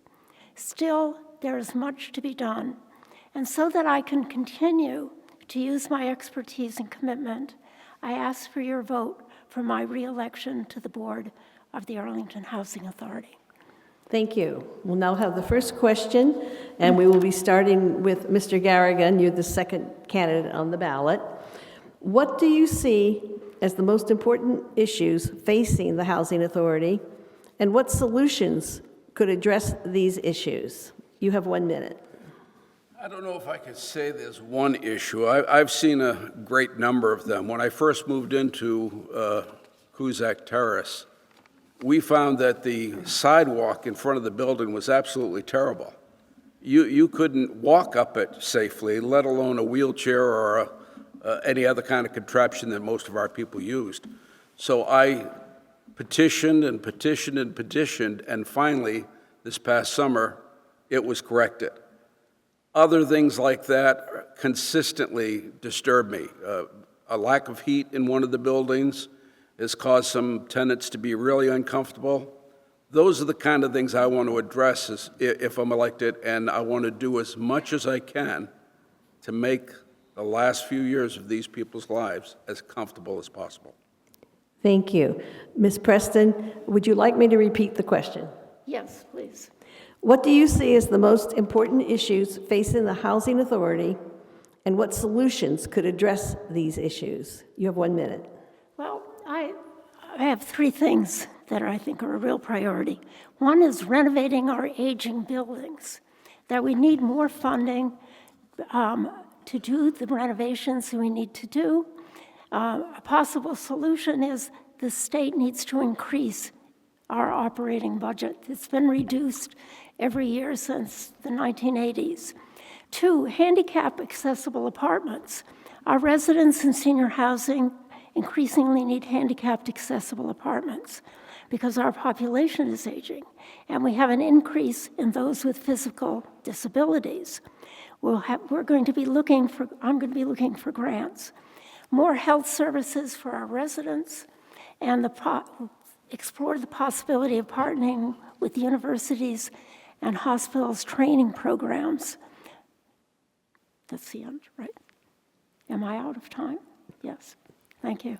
Still, there is much to be done, and so that I can continue to use my expertise and commitment, I ask for your vote for my re-election to the board of the Arlington Housing Authority. Thank you. We'll now have the first question, and we will be starting with Mr. Garrigan. You're the second candidate on the ballot. What do you see as the most important issues facing the Housing Authority, and what solutions could address these issues? You have 1 minute. I don't know if I could say there's one issue. I've seen a great number of them. When I first moved into Cusack Terrace, we found that the sidewalk in front of the building was absolutely terrible. you couldn't walk up it safely, let alone a wheelchair or any other kind of contraption that most of our people used. So I petitioned and petitioned and petitioned, and finally, this past summer, it was corrected. Other things like that consistently disturb me. A lack of heat in one of the buildings has caused some tenants to be really uncomfortable. Those are the kind of things I want to address if I'm elected, and I want to do as much as I can to make the last few years of these people's lives as comfortable as possible. Thank you. Ms. Preston, would you like me to repeat the question? Yes, please. What do you see as the most important issues facing the Housing Authority, and what solutions could address these issues? You have 1 minute. Well, I have three things that I think are a real priority. One is renovating our aging buildings, that we need more funding to do the renovations we need to do. A possible solution is the state needs to increase our operating budget. It's been reduced every year since the 1980s. 2, handicap accessible apartments. Our residents in senior housing increasingly need handicapped accessible apartments because our population is aging, and we have an increase in those with physical disabilities. I'm going to be looking for grants. More health services for our residents, and explore the possibility of partnering with universities and hospitals' training programs. That's the end, right? Am I out of time? Yes. Thank you.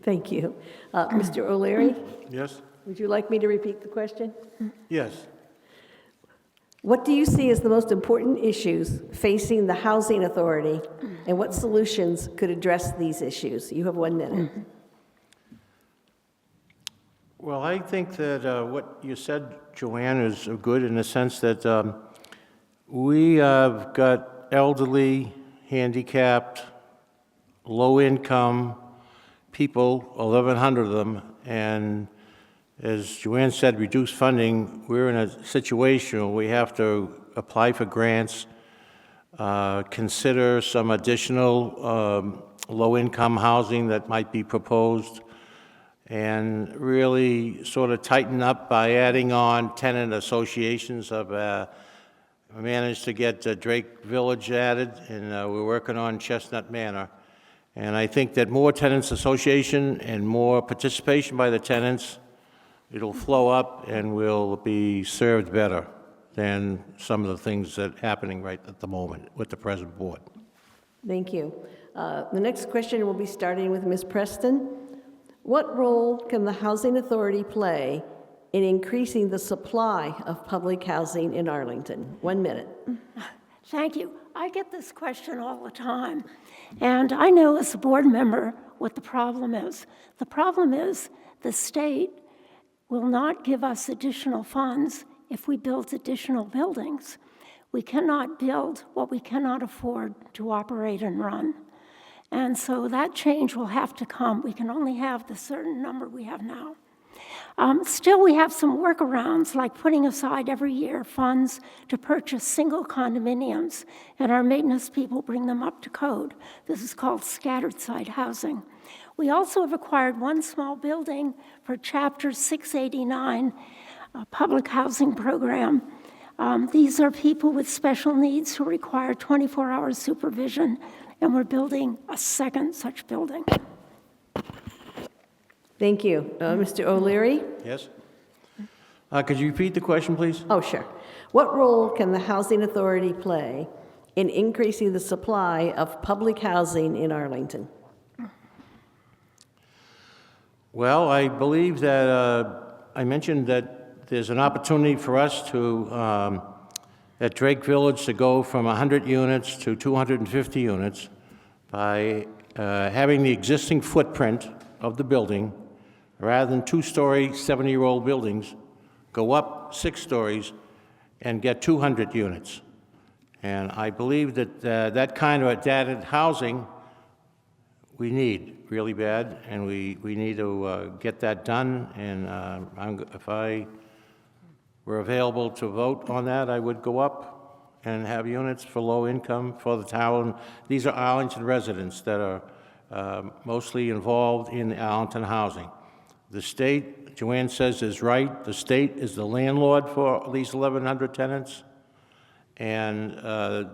Thank you. Mr. O'Leary, Yes? would you like me to repeat the question? Yes. What do you see as the most important issues facing the Housing Authority, and what solutions could address these issues? You have 1 minute. Well, I think that what you said, Joanne, is good in the sense that we have got elderly, handicapped, low-income people, 1,100 of them, and as Joanne said, reduced funding. We're in a situation where we have to apply for grants, consider some additional low-income housing that might be proposed, and really sort of tighten up by adding on tenant associations. We managed to get Drake Village added, and we're working on Chestnut Manor. And I think that more tenants association and more participation by the tenants, it'll flow up and we'll be served better than some of the things that are happening right at the moment with the present board. Thank you. The next question will be starting with Ms. Preston. What role can the Housing Authority play in increasing the supply of public housing in Arlington? 1 minute. Thank you. I get this question all the time, and I know as a board member what the problem is. The problem is the state will not give us additional funds if we build additional buildings. We cannot build what we cannot afford to operate and run. And so that change will have to come. We can only have the certain number we have now. Still, we have some workarounds, like putting aside every year funds to purchase single condominiums, and our maintenance people bring them up to code. This is called scattered site housing. We also have acquired one small building for Chapter 689, a public housing program. These are people with special needs who require 24-hour supervision, and we're building a second such building. Thank you. Mr. O'Leary? Yes? Could you repeat the question, please? Oh, sure. What role can the Housing Authority play in increasing the supply of public housing in Arlington? Well, I believe that I mentioned that there's an opportunity for us to, at Drake Village, to go from 100 units to 250 units by having the existing footprint of the building, rather than 2-story, 70-year-old buildings, go up 6 stories and get 200 units. And I believe that that kind of adapted housing we need really bad, and we need to get that done. And if I were available to vote on that, I would go up and have units for low income for the town. These are Arlington residents that are mostly involved in Arlington housing. The state, Joanne says, is right. The state is the landlord for these 1,100 tenants, and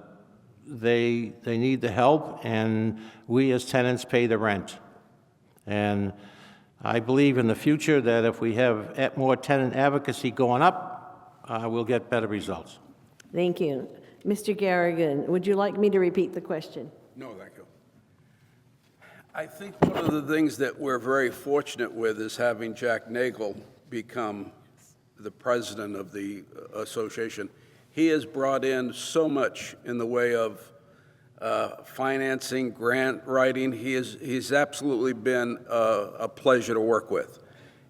they need the help, and we as tenants pay the rent. And I believe in the future that if we have more tenant advocacy going up, we'll get better results. Thank you. Mr. Garrigan, would you like me to repeat the question? No, thank you. I think one of the things that we're very fortunate with is having Jack Nagel become the president of the association. He has brought in so much in the way of financing, grant writing. He's absolutely been a pleasure to work with.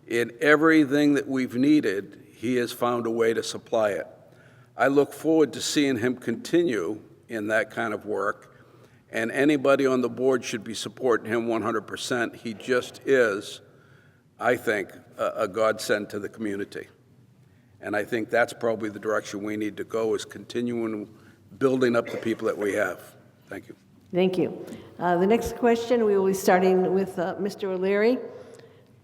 In everything that we've needed, he has found a way to supply it. I look forward to seeing him continue in that kind of work, and anybody on the board should be supporting him 100%. He just is, I think, a godsend to the community. And I think that's probably the direction we need to go, is continuing building up the people that we have. Thank you. Thank you. The next question, we will be starting with Mr. O'Leary.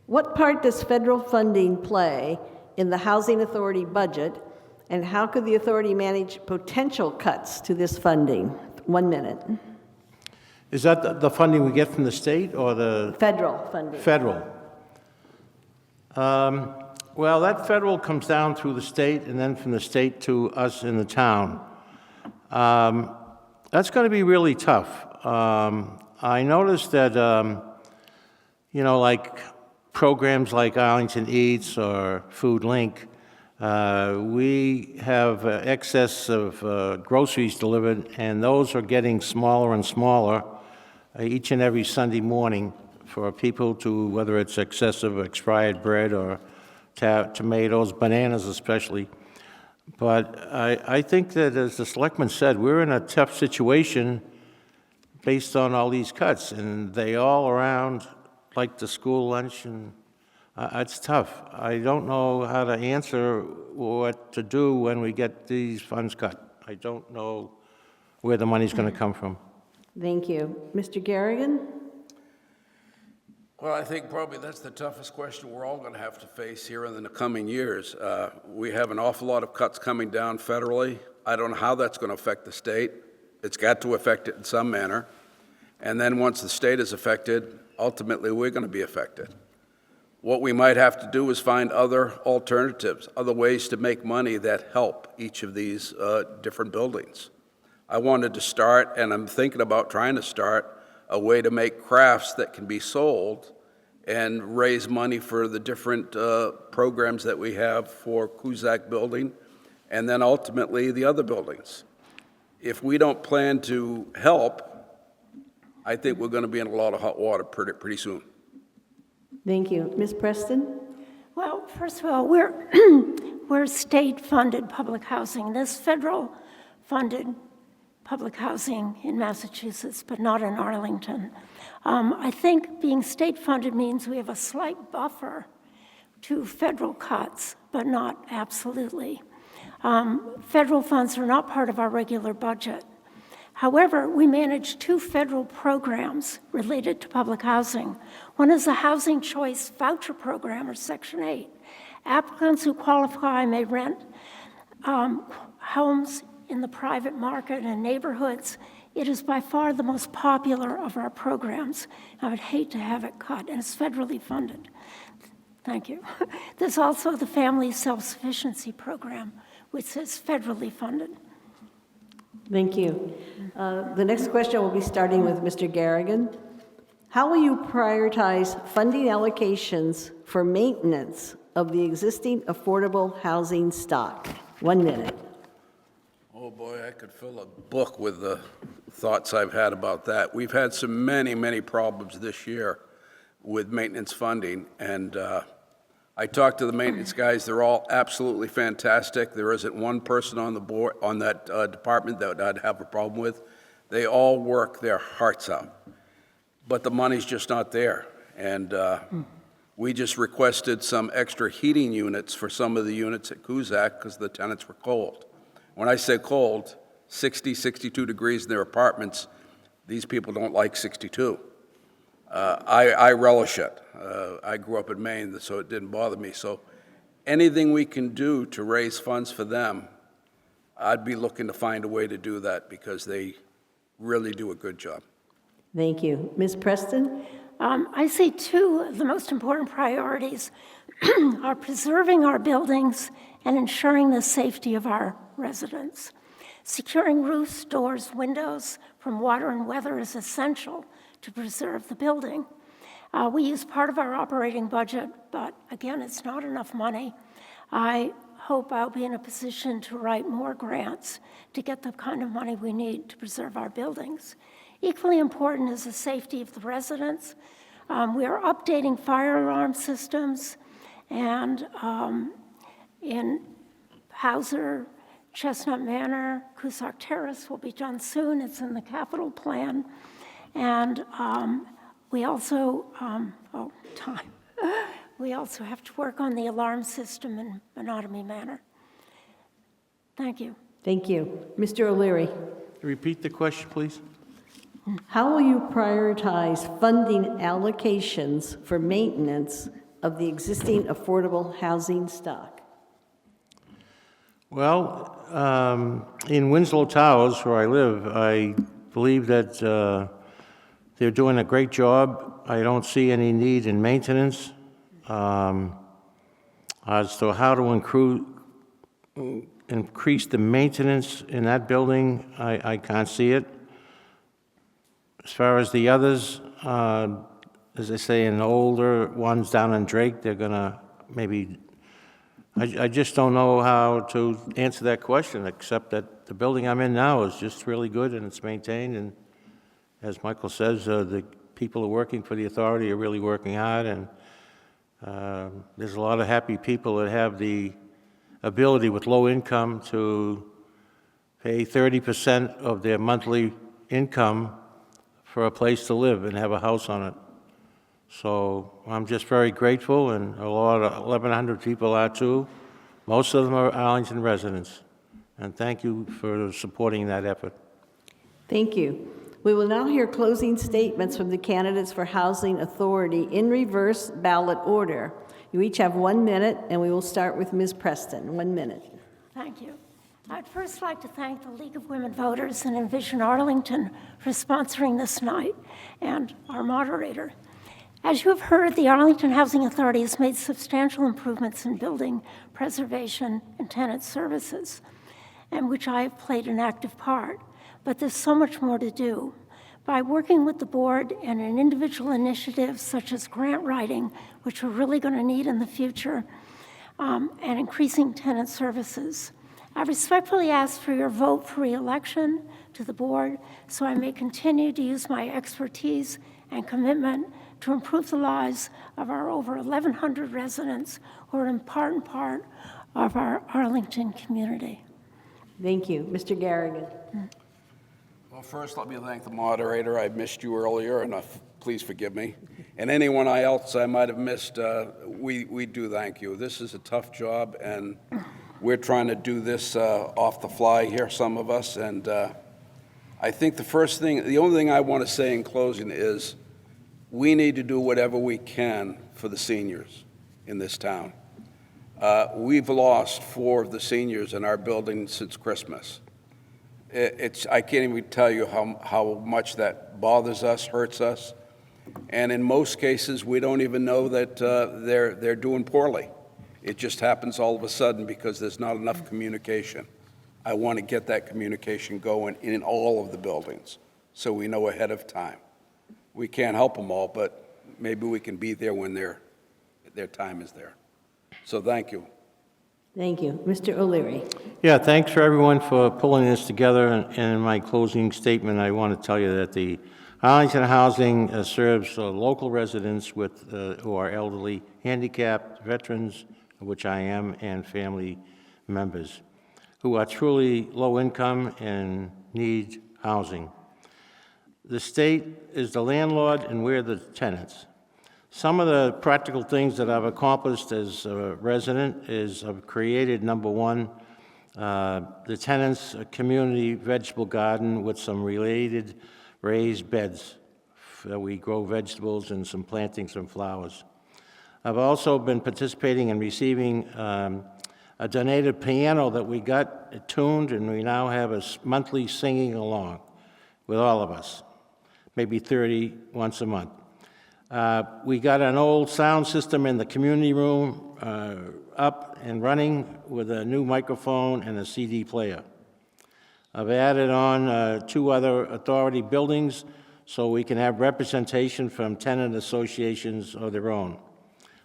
What part does federal funding play in the Housing Authority budget, and how could the authority manage potential cuts to this funding? 1 minute. Is that the funding we get from the state or the? Federal funding. Federal. Well, that federal comes down through the state and then from the state to us in the town. That's going to be really tough. I noticed that, like programs like Arlington Eats or Food Link, we have excess of groceries delivered, and those are getting smaller and smaller each and every Sunday morning for people to, whether it's excessive expired bread or tomatoes, bananas especially. But I think that, as the selectman said, we're in a tough situation based on all these cuts, and they all around, like the school lunch, and it's tough. I don't know how to answer what to do when we get these funds cut. I don't know where the money's going to come from. Thank you. Mr. Garrigan? Well, I think probably that's the toughest question we're all going to have to face here in the coming years. We have an awful lot of cuts coming down federally. I don't know how that's going to affect the state. It's got to affect it in some manner. And then once the state is affected, ultimately we're going to be affected. What we might have to do is find other alternatives, other ways to make money that help each of these different buildings. I wanted to start, and I'm thinking about trying to start, a way to make crafts that can be sold and raise money for the different programs that we have for Cusack Building, and then ultimately the other buildings. If we don't plan to help, I think we're going to be in a lot of hot water pretty soon. Thank you. Ms. Preston? Well, first of all, we're state-funded public housing. There's federal-funded public housing in Massachusetts, but not in Arlington. I think being state-funded means we have a slight buffer to federal cuts, but not absolutely. Federal funds are not part of our regular budget. However, we manage 2 federal programs related to public housing. One is the Housing Choice Voucher Program, or Section 8. Applicants who qualify may rent homes in the private market and neighborhoods. It is by far the most popular of our programs. I would hate to have it cut, and it's federally funded. Thank you. There's also the Family Self-Sufficiency Program, which is federally funded. Thank you. The next question will be starting with Mr. Garrigan. How will you prioritize funding allocations for maintenance of the existing affordable housing stock? 1 minute. Oh boy, I could fill a book with the thoughts I've had about that. We've had so many problems this year with maintenance funding, and I talked to the maintenance guys. They're all absolutely fantastic. There isn't one person on the board, on that department, that I'd have a problem with. They all work their hearts out, but the money's just not there. And we just requested some extra heating units for some of the units at Cusack because the tenants were cold. When I say cold, 60, 62 degrees in their apartments. These people don't like 62. I relish it. I grew up in Maine, so it didn't bother me. So anything we can do to raise funds for them, I'd be looking to find a way to do that because they really do a good job. Thank you. Ms. Preston? I see two of the most important priorities are preserving our buildings and ensuring the safety of our residents. Securing roofs, doors, windows from water and weather is essential to preserve the building. We use part of our operating budget, but again, it's not enough money. I hope I'll be in a position to write more grants to get the kind of money we need to preserve our buildings. Equally important is the safety of the residents. We are updating fire alarm systems, and in Hauser, Chestnut Manor, Cusack Terrace will be done soon. It's in the capital plan. And we also, we also have to work on the alarm system in Monotony Manor. Thank you. Thank you. Mr. O'Leary? Repeat the question, please. How will you prioritize funding allocations for maintenance of the existing affordable housing stock? Well, in Winslow Towers, where I live, I believe that they're doing a great job. I don't see any need in maintenance. As to how to increase the maintenance in that building, I can't see it. As far as the others, as I say, in the older ones down in Drake, they're gonna maybe, I just don't know how to answer that question, except that the building I'm in now is just really good and it's maintained, and as Michael says, the people who are working for the authority are really working hard, and there's a lot of happy people that have the ability with low income to pay 30% of their monthly income for a place to live and have a house on it. So I'm just very grateful, and a lot of 1,100 people are too. Most of them are Arlington residents. And thank you for supporting that effort. Thank you. We will now hear closing statements from the candidates for Housing Authority in reverse ballot order. You each have 1 minute, and we will start with Ms. Preston. 1 minute. Thank you. I'd first like to thank the League of Women Voters and Envision Arlington for sponsoring this night, and our moderator. As you have heard, the Arlington Housing Authority has made substantial improvements in building preservation and tenant services, in which I have played an active part. But there's so much more to do. By working with the board and in individual initiatives such as grant writing, which we're really going to need in the future, and increasing tenant services. I respectfully ask for your vote for re-election to the board so I may continue to use my expertise and commitment to improve the lives of our over 1,100 residents who are an important part of our Arlington community. Thank you. Mr. Garrigan. Well, first, let me thank the moderator. I missed you earlier, and please forgive me. And anyone else I might have missed, we do thank you. This is a tough job, and we're trying to do this off the fly here, some of us. And I think the only thing I want to say in closing is we need to do whatever we can for the seniors in this town. We've lost 4 of the seniors in our building since Christmas. I can't even tell you how much that bothers us, hurts us. And in most cases, we don't even know that they're doing poorly. It just happens all of a sudden because there's not enough communication. I want to get that communication going in all of the buildings so we know ahead of time. We can't help them all, but maybe we can be there when their time is there. So thank you. Thank you. Mr. O'Leary. Yeah, thanks for everyone for pulling this together. And in my closing statement, I want to tell you that the Arlington Housing serves local residents with who are elderly, handicapped, veterans, which I am, and family members who are truly low income and need housing. The state is the landlord and we're the tenants. Some of the practical things that I've accomplished as a resident is I've created, number one, The tenant's a community vegetable garden with some related raised beds that we grow vegetables and some plantings and flowers. I've also been participating in receiving a donated piano that we got tuned, and we now have a monthly singing along with all of us, maybe 30 once a month. We got an old sound system in the community room up and running with a new microphone and a CD player. I've added on 2 other authority buildings so we can have representation from tenant associations of their own.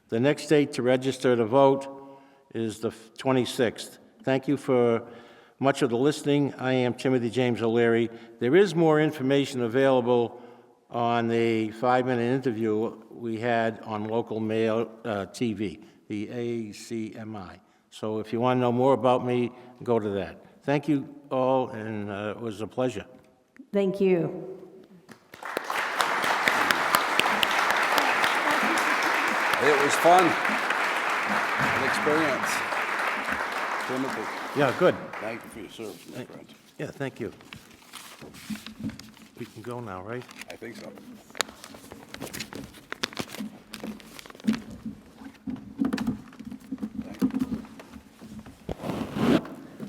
The next date to register to vote is the 26th. Thank you for much of the listening. I am Timothy James O'Leary. There is more information available on the 5-minute interview we had on local mail TV, the ACMi. So if you want to know more about me, go to that. Thank you all, and it was a pleasure. Thank you. It was fun, an experience. Timothy, Yeah, good. thank you for your service, my friend. Yeah, thank you. We can go now, right? I think so.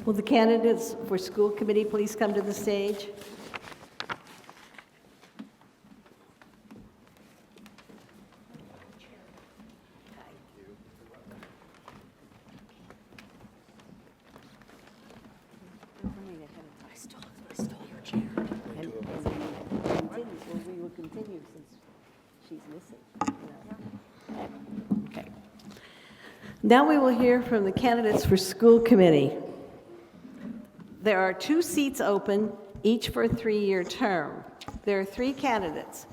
Will the candidates for school committee please come to the stage? We will continue since she's missing. Okay. Now we will hear from the candidates for school committee. There are 2 seats open, each for a 3-year term. There are 3 candidates: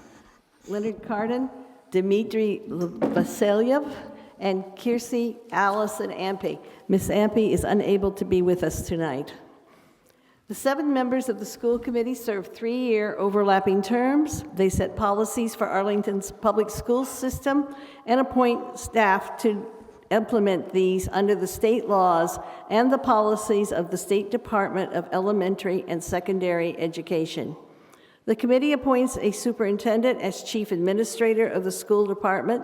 Leonard Cardin, Dmitry Vasilyev, and Kirsty Allison Ampe. Ms. Ampe is unable to be with us tonight. The 7 members of the school committee serve 3-year overlapping terms. They set policies for Arlington's public school system and appoint staff to implement these under the state laws and the policies of the State Department of Elementary and Secondary Education. The committee appoints a superintendent as chief administrator of the school department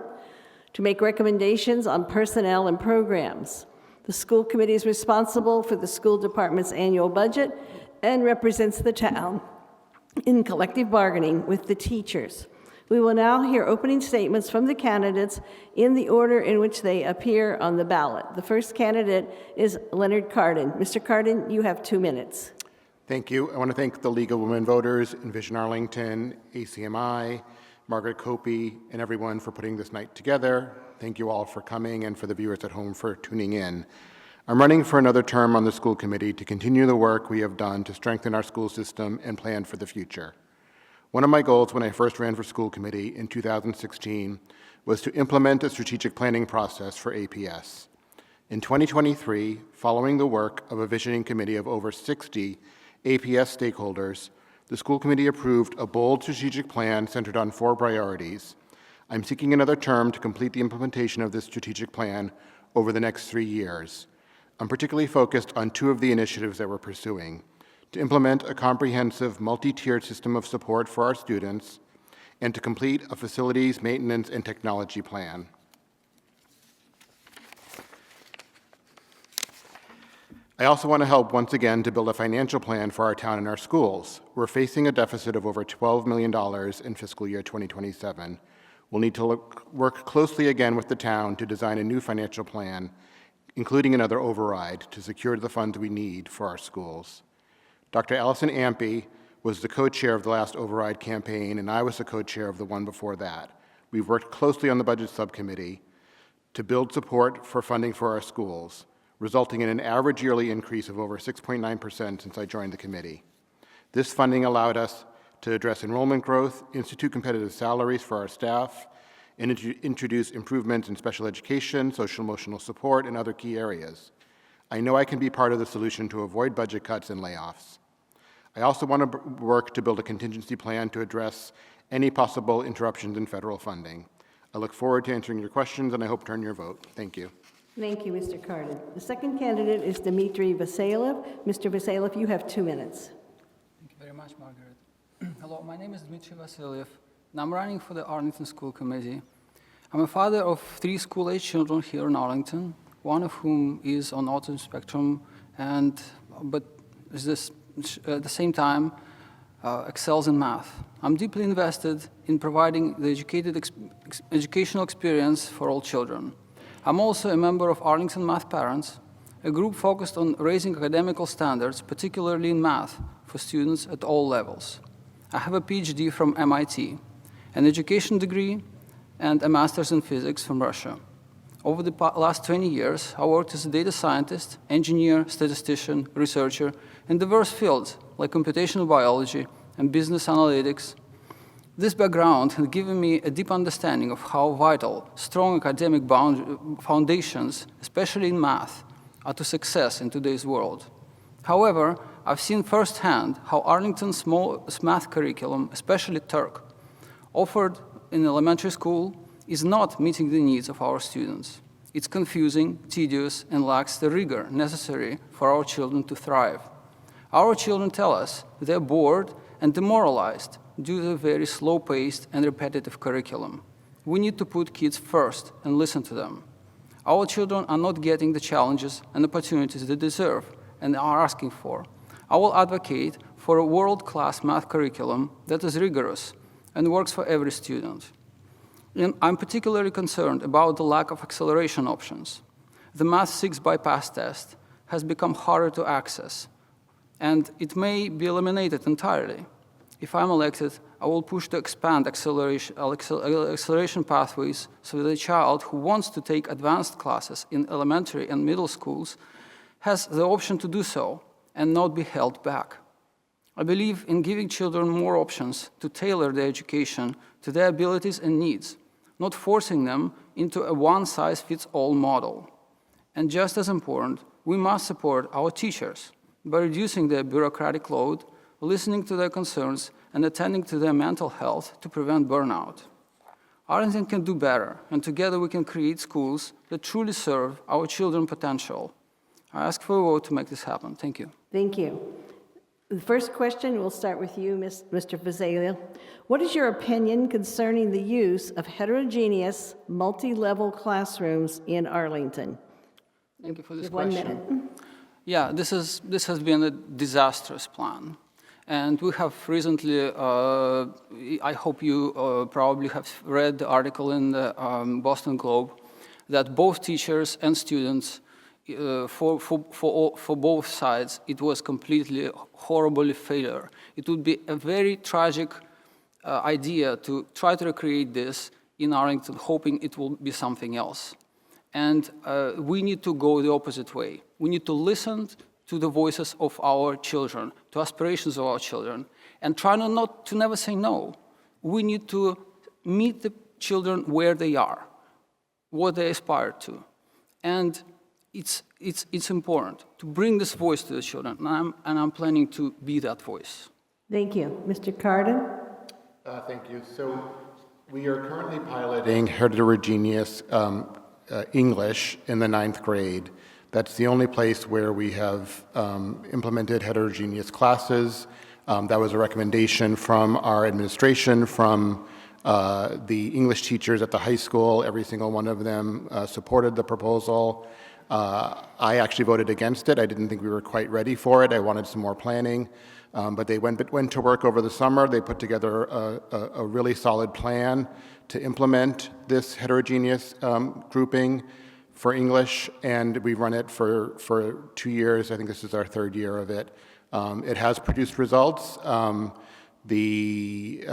to make recommendations on personnel and programs. The school committee is responsible for the school department's annual budget and represents the town in collective bargaining with the teachers. We will now hear opening statements from the candidates in the order in which they appear on the ballot. The first candidate is Leonard Cardin. Mr. Cardin, you have 2 minutes. Thank you. I want to thank the League of Women Voters, Envision Arlington, ACMi, Margaret Copey, and everyone for putting this night together. Thank you all for coming, and for the viewers at home for tuning in. I'm running for another term on the school committee to continue the work we have done to strengthen our school system and plan for the future. One of my goals when I first ran for school committee in 2016 was to implement a strategic planning process for APS. In 2023, following the work of a visioning committee of over 60 APS stakeholders, the school committee approved a bold strategic plan centered on 4 priorities. I'm seeking another term to complete the implementation of this strategic plan over the next 3 years. I'm particularly focused on 2 of the initiatives that we're pursuing: to implement a comprehensive multi-tiered system of support for our students, and to complete a facilities maintenance and technology plan. I also want to help once again to build a financial plan for our town and our schools. We're facing a deficit of over $12 million in fiscal year 2027. We'll need to work closely again with the town to design a new financial plan, including another override, to secure the funds we need for our schools. Dr. Allison Ampe was the co-chair of the last override campaign, and I was the co-chair of the one before that. We've worked closely on the budget subcommittee to build support for funding for our schools, resulting in an average yearly increase of over 6.9% since I joined the committee. This funding allowed us to address enrollment growth, institute competitive salaries for our staff, and introduce improvements in special education, social emotional support, and other key areas. I know I can be part of the solution to avoid budget cuts and layoffs. I also want to work to build a contingency plan to address any possible interruptions in federal funding. I look forward to answering your questions, and I hope to earn your vote. Thank you. Thank you, Mr. Cardin. The second candidate is Dmitry Vasilyev. Mr. Vasilyev, you have 2 minutes. Thank you very much, Margaret. Hello, my name is Dmitry Vasilyev, and I'm running for the Arlington School Committee. I'm a father of 3 school-age children here in Arlington, one of whom is on autism spectrum, but at the same time excels in math. I'm deeply invested in providing the educational experience for all children. I'm also a member of Arlington Math Parents, a group focused on raising academical standards, particularly in math, for students at all levels. I have a PhD from MIT, an education degree, and a master's in physics from Russia. Over the last 20 years, I worked as a data scientist, engineer, statistician, researcher in diverse fields like computational biology and business analytics. This background has given me a deep understanding of how vital strong academic foundations, especially in math, are to success in today's world. However, I've seen firsthand how Arlington's math curriculum, especially Turk, offered in elementary school, is not meeting the needs of our students. It's confusing, tedious, and lacks the rigor necessary for our children to thrive. Our children tell us they're bored and demoralized due to the very slow-paced and repetitive curriculum. We need to put kids first and listen to them. Our children are not getting the challenges and opportunities they deserve and are asking for. I will advocate for a world-class math curriculum that is rigorous and works for every student. I'm particularly concerned about the lack of acceleration options. The Math 6 bypass test has become harder to access, and it may be eliminated entirely. If I'm elected, I will push to expand acceleration pathways so that a child who wants to take advanced classes in elementary and middle schools has the option to do so and not be held back. I believe in giving children more options to tailor their education to their abilities and needs, not forcing them into a one-size-fits-all model. And just as important, we must support our teachers by reducing their bureaucratic load, listening to their concerns, and attending to their mental health to prevent burnout. Arlington can do better, and together we can create schools that truly serve our children's potential. I ask for a vote to make this happen. Thank you. Thank you. The first question, we'll start with you, Mr. Vasilyev. What is your opinion concerning the use of heterogeneous, multi-level classrooms in Arlington? Thank you for this You have 1 question. minute. Yeah, this has been a disastrous plan. And we have recently, I hope you probably have read the article in the Boston Globe, that both teachers and students, for both sides, it was completely horribly failure. It would be a very tragic idea to try to recreate this in Arlington, hoping it will be something else. And we need to go the opposite way. We need to listen to the voices of our children, to aspirations of our children, and try not to never say no. We need to meet the children where they are, what they aspire to. And it's important to bring this voice to the children, and I'm planning to be that voice. Thank you. Mr. Cardin? Thank you. So we are currently piloting heterogeneous English in the 9th grade. That's the only place where we have implemented heterogeneous classes. That was a recommendation from our administration, from the English teachers at the high school. Every single one of them supported the proposal. I actually voted against it. I didn't think we were quite ready for it. I wanted some more planning. But they went to work over the summer. They put together a really solid plan to implement this heterogeneous grouping for English, and we've run it for 2 years. I think this is our 3rd year of it. It has produced results. The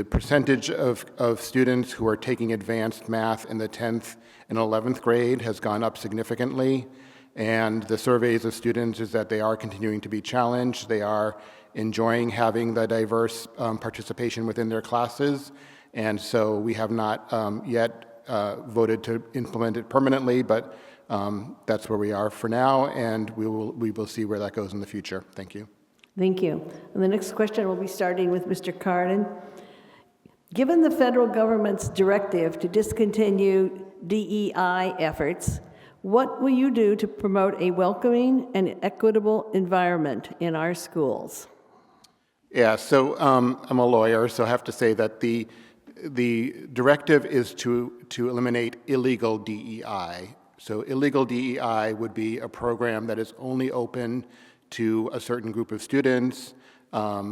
percentage of students who are taking advanced math in the 10th and 11th grade has gone up significantly, and the surveys of students is that they are continuing to be challenged. They are enjoying having the diverse participation within their classes, and so we have not yet voted to implement it permanently, but that's where we are for now, and we will see where that goes in the future. Thank you. Thank you. And the next question will be starting with Mr. Cardin. Given the federal government's directive to discontinue DEI efforts, what will you do to promote a welcoming and equitable environment in our schools? Yeah, so I'm a lawyer, so I have to say that the directive is to eliminate illegal DEI. So illegal DEI would be a program that is only open to a certain group of students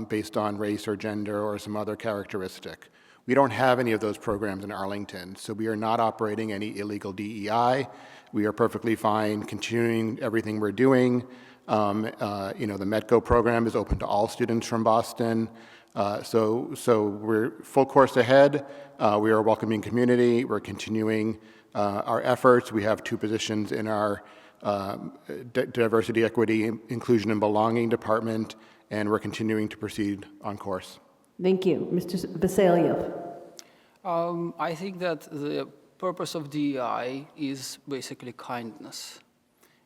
based on race or gender or some other characteristic. We don't have any of those programs in Arlington, so we are not operating any illegal DEI. We are perfectly fine continuing everything we're doing. The METCO program is open to all students from Boston. So we're full course ahead. We are a welcoming community. We're continuing our efforts. We have 2 positions in our Diversity, Equity, Inclusion, and Belonging department, and we're continuing to proceed on course. Thank you. Mr. Vasilyev. I think that the purpose of DEI is basically kindness.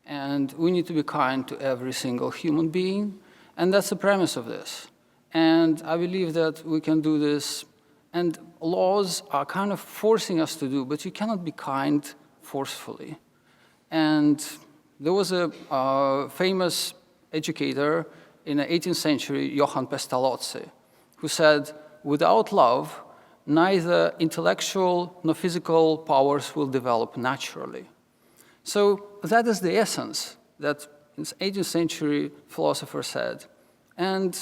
And we need to be kind to every single human being, and that's the premise of this. And I believe that we can do this, and laws are kind of forcing us to do, but you cannot be kind forcefully. And there was a famous educator in the 18th century, Johann Pestalozzi, who said, without love, neither intellectual nor physical powers will develop naturally. So that is the essence that an 18th century philosopher said. And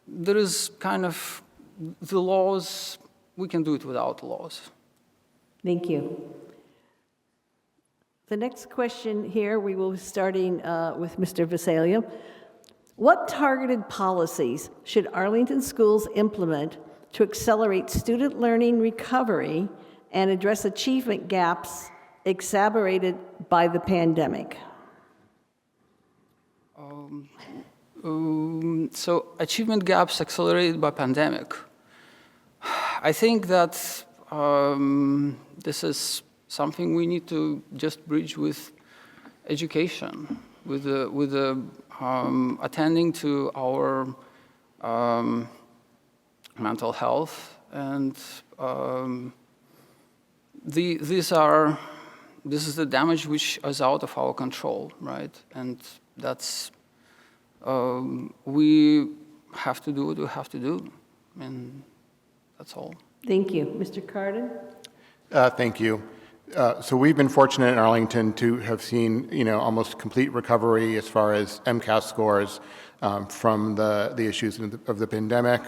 there is kind of the laws, we can do it without laws. Thank you. The next question here, we will be starting with Mr. Vasilyev. What targeted policies should Arlington schools implement to accelerate student learning recovery and address achievement gaps exacerbated by the pandemic? So achievement gaps accelerated by pandemic. I think that this is something we need to just bridge with education, with attending to our mental health, and this is the damage which is out of our control, right? And that's we have to do what we have to do, and that's all. Thank you. Mr. Cardin? Thank you. So we've been fortunate in Arlington to have seen, almost complete recovery as far as MCAS scores from the issues of the pandemic.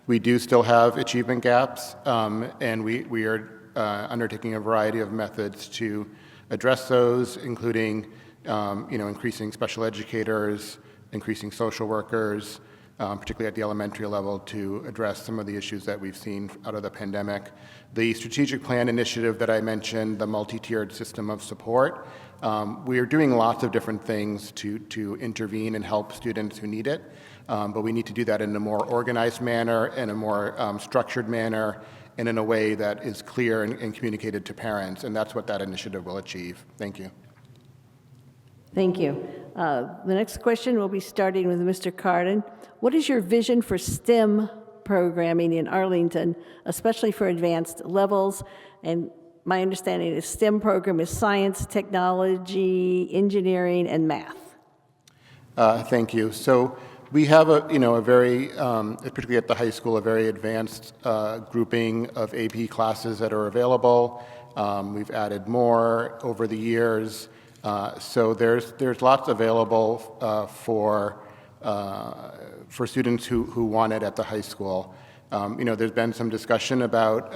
We do still have achievement gaps, and we are undertaking a variety of methods to address those, including, increasing special educators, increasing social workers, particularly at the elementary level, to address some of the issues that we've seen out of the pandemic. The strategic plan initiative that I mentioned, the multi-tiered system of support, we are doing lots of different things to intervene and help students who need it, but we need to do that in a more organized manner, in a more structured manner, and in a way that is clear and communicated to parents, and that's what that initiative will achieve. Thank you. Thank you. The next question will be starting with Mr. Cardin. What is your vision for STEM programming in Arlington, especially for advanced levels? And my understanding is STEM program is science, technology, engineering, and math. Thank you. So we have a very, particularly at the high school, a very advanced grouping of AP classes that are available. We've added more over the years. So there's lots available for students who want it at the high school. There's been some discussion about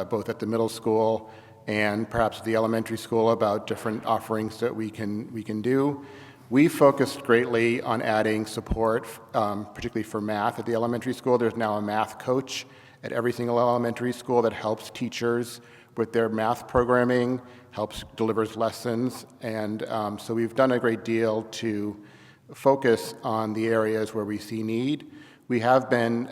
both at the middle school and perhaps the elementary school about different offerings that we can do. We focused greatly on adding support, particularly for math at the elementary school. There's now a math coach at every single elementary school that helps teachers with their math programming, delivers lessons, and so we've done a great deal to focus on the areas where we see need. We have been,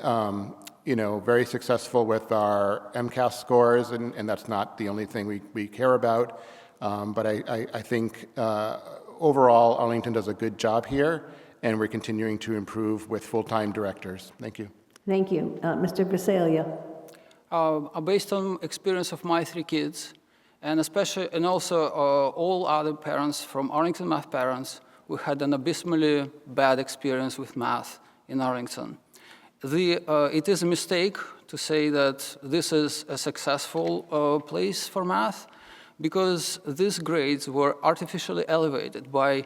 very successful with our MCAS scores, and that's not the only thing we care about, but I think overall Arlington does a good job here, and we're continuing to improve with full-time directors. Thank you. Thank you. Mr. Vasilyev. Based on experience of my 3 kids, and also all other parents from Arlington math parents who had an abysmally bad experience with math in Arlington. It is a mistake to say that this is a successful place for math, because these grades were artificially elevated by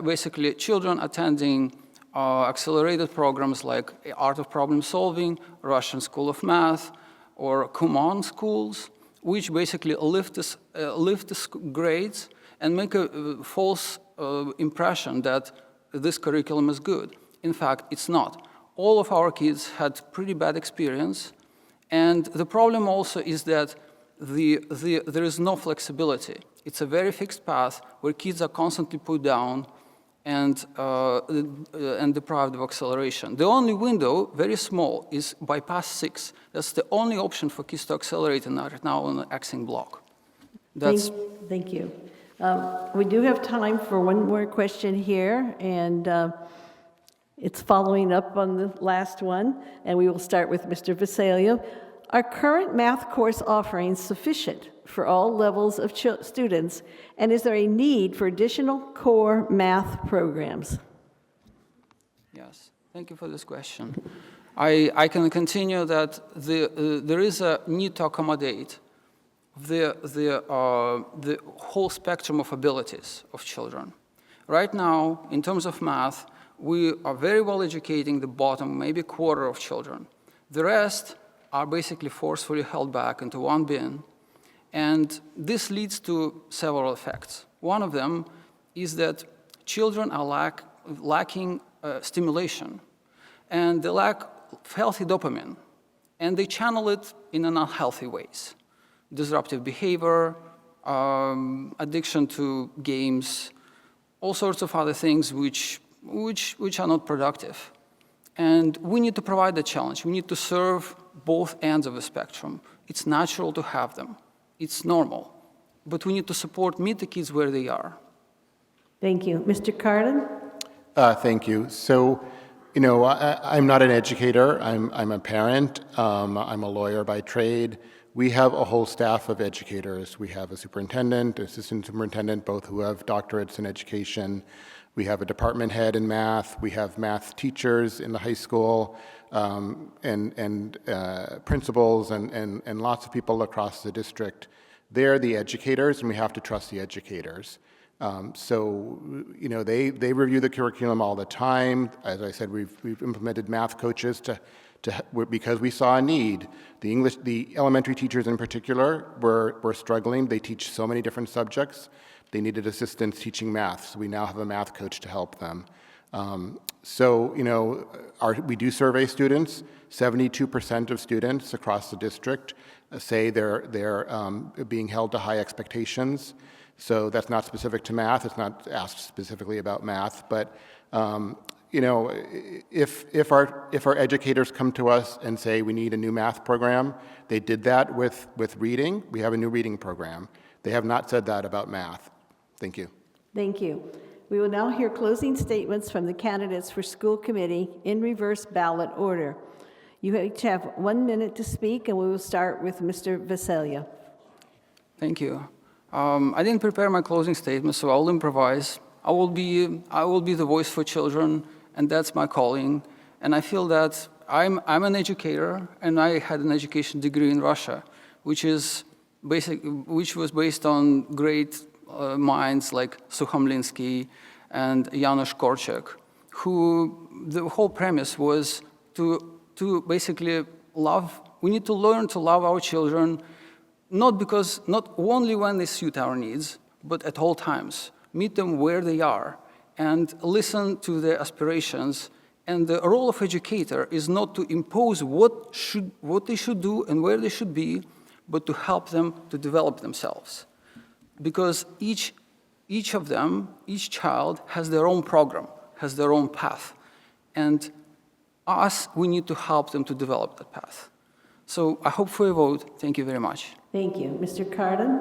basically children attending accelerated programs like Art of Problem Solving, Russian School of Math, or Kumon schools, which basically lift the grades and make a false impression that this curriculum is good. In fact, it's not. All of our kids had pretty bad experience, and the problem also is that there is no flexibility. It's a very fixed path where kids are constantly put down and deprived of acceleration. The only window, very small, is bypass 6. That's the only option for kids to accelerate right now on the Xing block. Thank you. We do have time for one more question here, and it's following up on the last one, and we will start with Mr. Vasiliev. Are current math course offerings sufficient for all levels of students, and is there a need for additional core math programs? Yes, thank you for this question. I can continue that there is a need to accommodate the whole spectrum of abilities of children. Right now, in terms of math, we are very well educating the bottom, maybe quarter of children. The rest are basically forcefully held back into one bin, and this leads to several effects. One of them is that children are lacking stimulation, and they lack healthy dopamine, and they channel it in unhealthy ways. Disruptive behavior, addiction to games, all sorts of other things which are not productive. And we need to provide the challenge. We need to serve both ends of the spectrum. It's natural to have them. It's normal. But we need to meet the kids where they are. Thank you. Mr. Carden? Thank you. So, I'm not an educator. I'm a parent. I'm a lawyer by trade. We have a whole staff of educators. We have a superintendent, assistant superintendent, both who have doctorates in education. We have a department head in math. We have math teachers in the high school, and principals, and lots of people across the district. They're the educators, and we have to trust the educators. They review the curriculum all the time. As I said, we've implemented math coaches because we saw a need. The elementary teachers in particular were struggling. They teach so many different subjects. They needed assistance teaching math, so we now have a math coach to help them. We do survey students. 72% of students across the district say they're being held to high expectations. So that's not specific to math. It's not asked specifically about math, but if our educators come to us and say we need a new math program, they did that with reading. We have a new reading program. They have not said that about math. Thank you. Thank you. We will now hear closing statements from the candidates for school committee in reverse ballot order. You each have 1 minute to speak, and we will start with Mr. Vasiliev. Thank you. I didn't prepare my closing statement, so I'll improvise. I will be the voice for children, and that's my calling. And I feel that I'm an educator, and I had an education degree in Russia, which was based on great minds like Sukhomlinsky and Janusz Korczak, who the whole premise was to basically love. We need to learn to love our children, not only when they suit our needs, but at all times. Meet them where they are and listen to their aspirations. And the role of educator is not to impose what they should do and where they should be, but to help them to develop themselves. Because each of them, each child has their own program, has their own path. And we need to help them to develop that path. So I hope for your vote. Thank you very much. Thank you. Mr. Carden?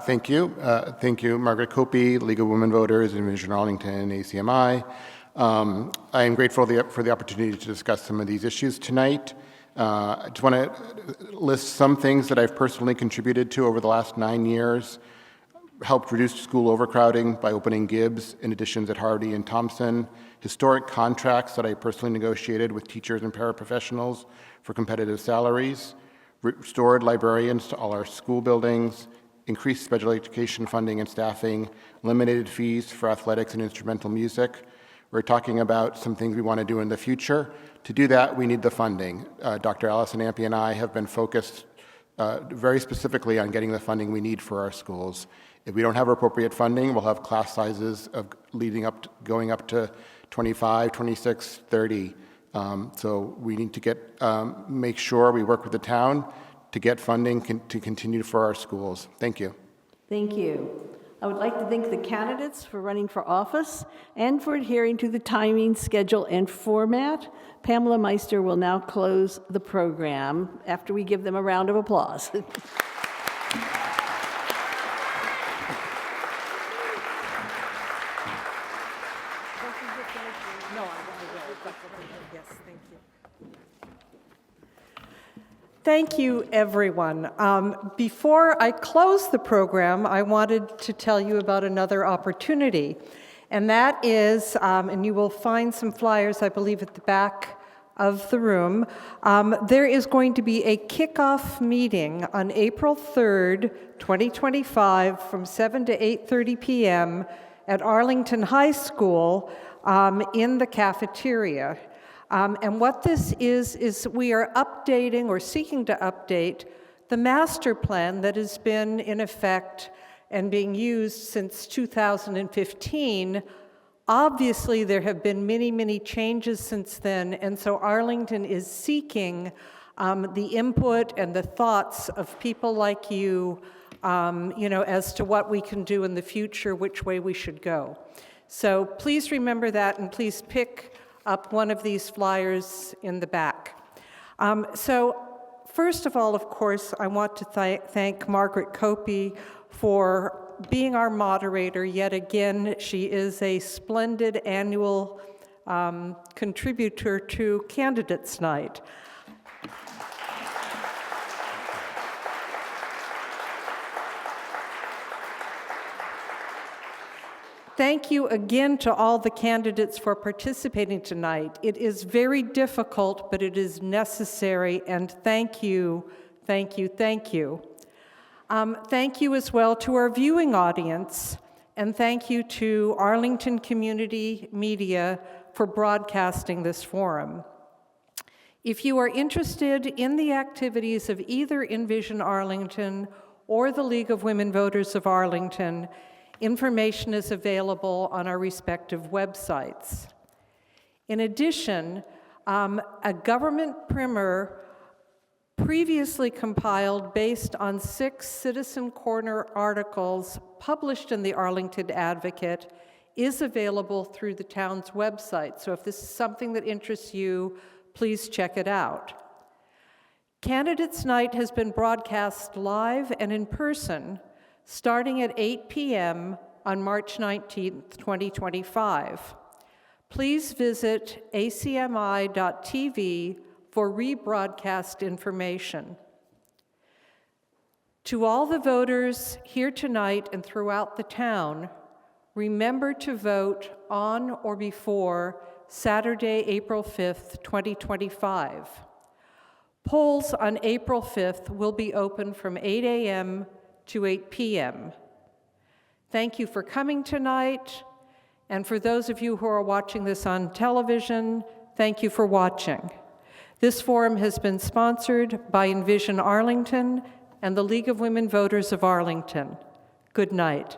Thank you. Thank you, Margaret Copey, League of Women Voters, Envision Arlington, ACMi. I am grateful for the opportunity to discuss some of these issues tonight. I just want to list some things that I've personally contributed to over the last 9 years. Helped reduce school overcrowding by opening Gibbs in additions at Hardy and Thompson. Historic contracts that I personally negotiated with teachers and paraprofessionals for competitive salaries. Restored librarians to all our school buildings. Increased special education funding and staffing. Eliminated fees for athletics and instrumental music. We're talking about some things we want to do in the future. To do that, we need the funding. Dr. Allison Ampe and I have been focused very specifically on getting the funding we need for our schools. If we don't have appropriate funding, we'll have class sizes of going up to 25, 26, 30. So we need to make sure we work with the town to get funding to continue for our schools. Thank you. Thank you. I would like to thank the candidates for running for office and for adhering to the timing, schedule, and format. Pamela Meister will now close the program after we give them a round of applause. Thank you, everyone. Before I close the program, I wanted to tell you about another opportunity, and that is, and you will find some flyers, I believe, at the back of the room. There is going to be a kickoff meeting on April 3rd, 2025, from 7 to 8:30 p.m. at Arlington High School in the cafeteria. And what this is we are updating or seeking to update the master plan that has been in effect and being used since 2015. Obviously, there have been many, many changes since then, and so Arlington is seeking the input and the thoughts of people like you, as to what we can do in the future, which way we should go. So please remember that, and please pick up one of these flyers in the back. So first of all, of course, I want to thank Margaret Copey for being our moderator. Yet again, she is a splendid annual contributor to Candidates Night. Thank you again to all the candidates for participating tonight. It is very difficult, but it is necessary, and thank you, thank you, thank you. Thank you as well to our viewing audience, and thank you to Arlington Community Media for broadcasting this forum. If you are interested in the activities of either Envision Arlington or the League of Women Voters of Arlington, information is available on our respective websites. In addition, a government primer previously compiled based on 6 Citizen Corner articles published in the Arlington Advocate is available through the town's website. So if this is something that interests you, please check it out. Candidates Night has been broadcast live and in person starting at 8 p.m. on March 19th, 2025. Please visit acmi.tv for rebroadcast information. To all the voters here tonight and throughout the town, remember to vote on or before Saturday, April 5th, 2025. Polls on April 5th will be open from 8 a.m. to 8 p.m. Thank you for coming tonight, and for those of you who are watching this on television, thank you for watching. This forum has been sponsored by Envision Arlington and the League of Women Voters of Arlington. Good night.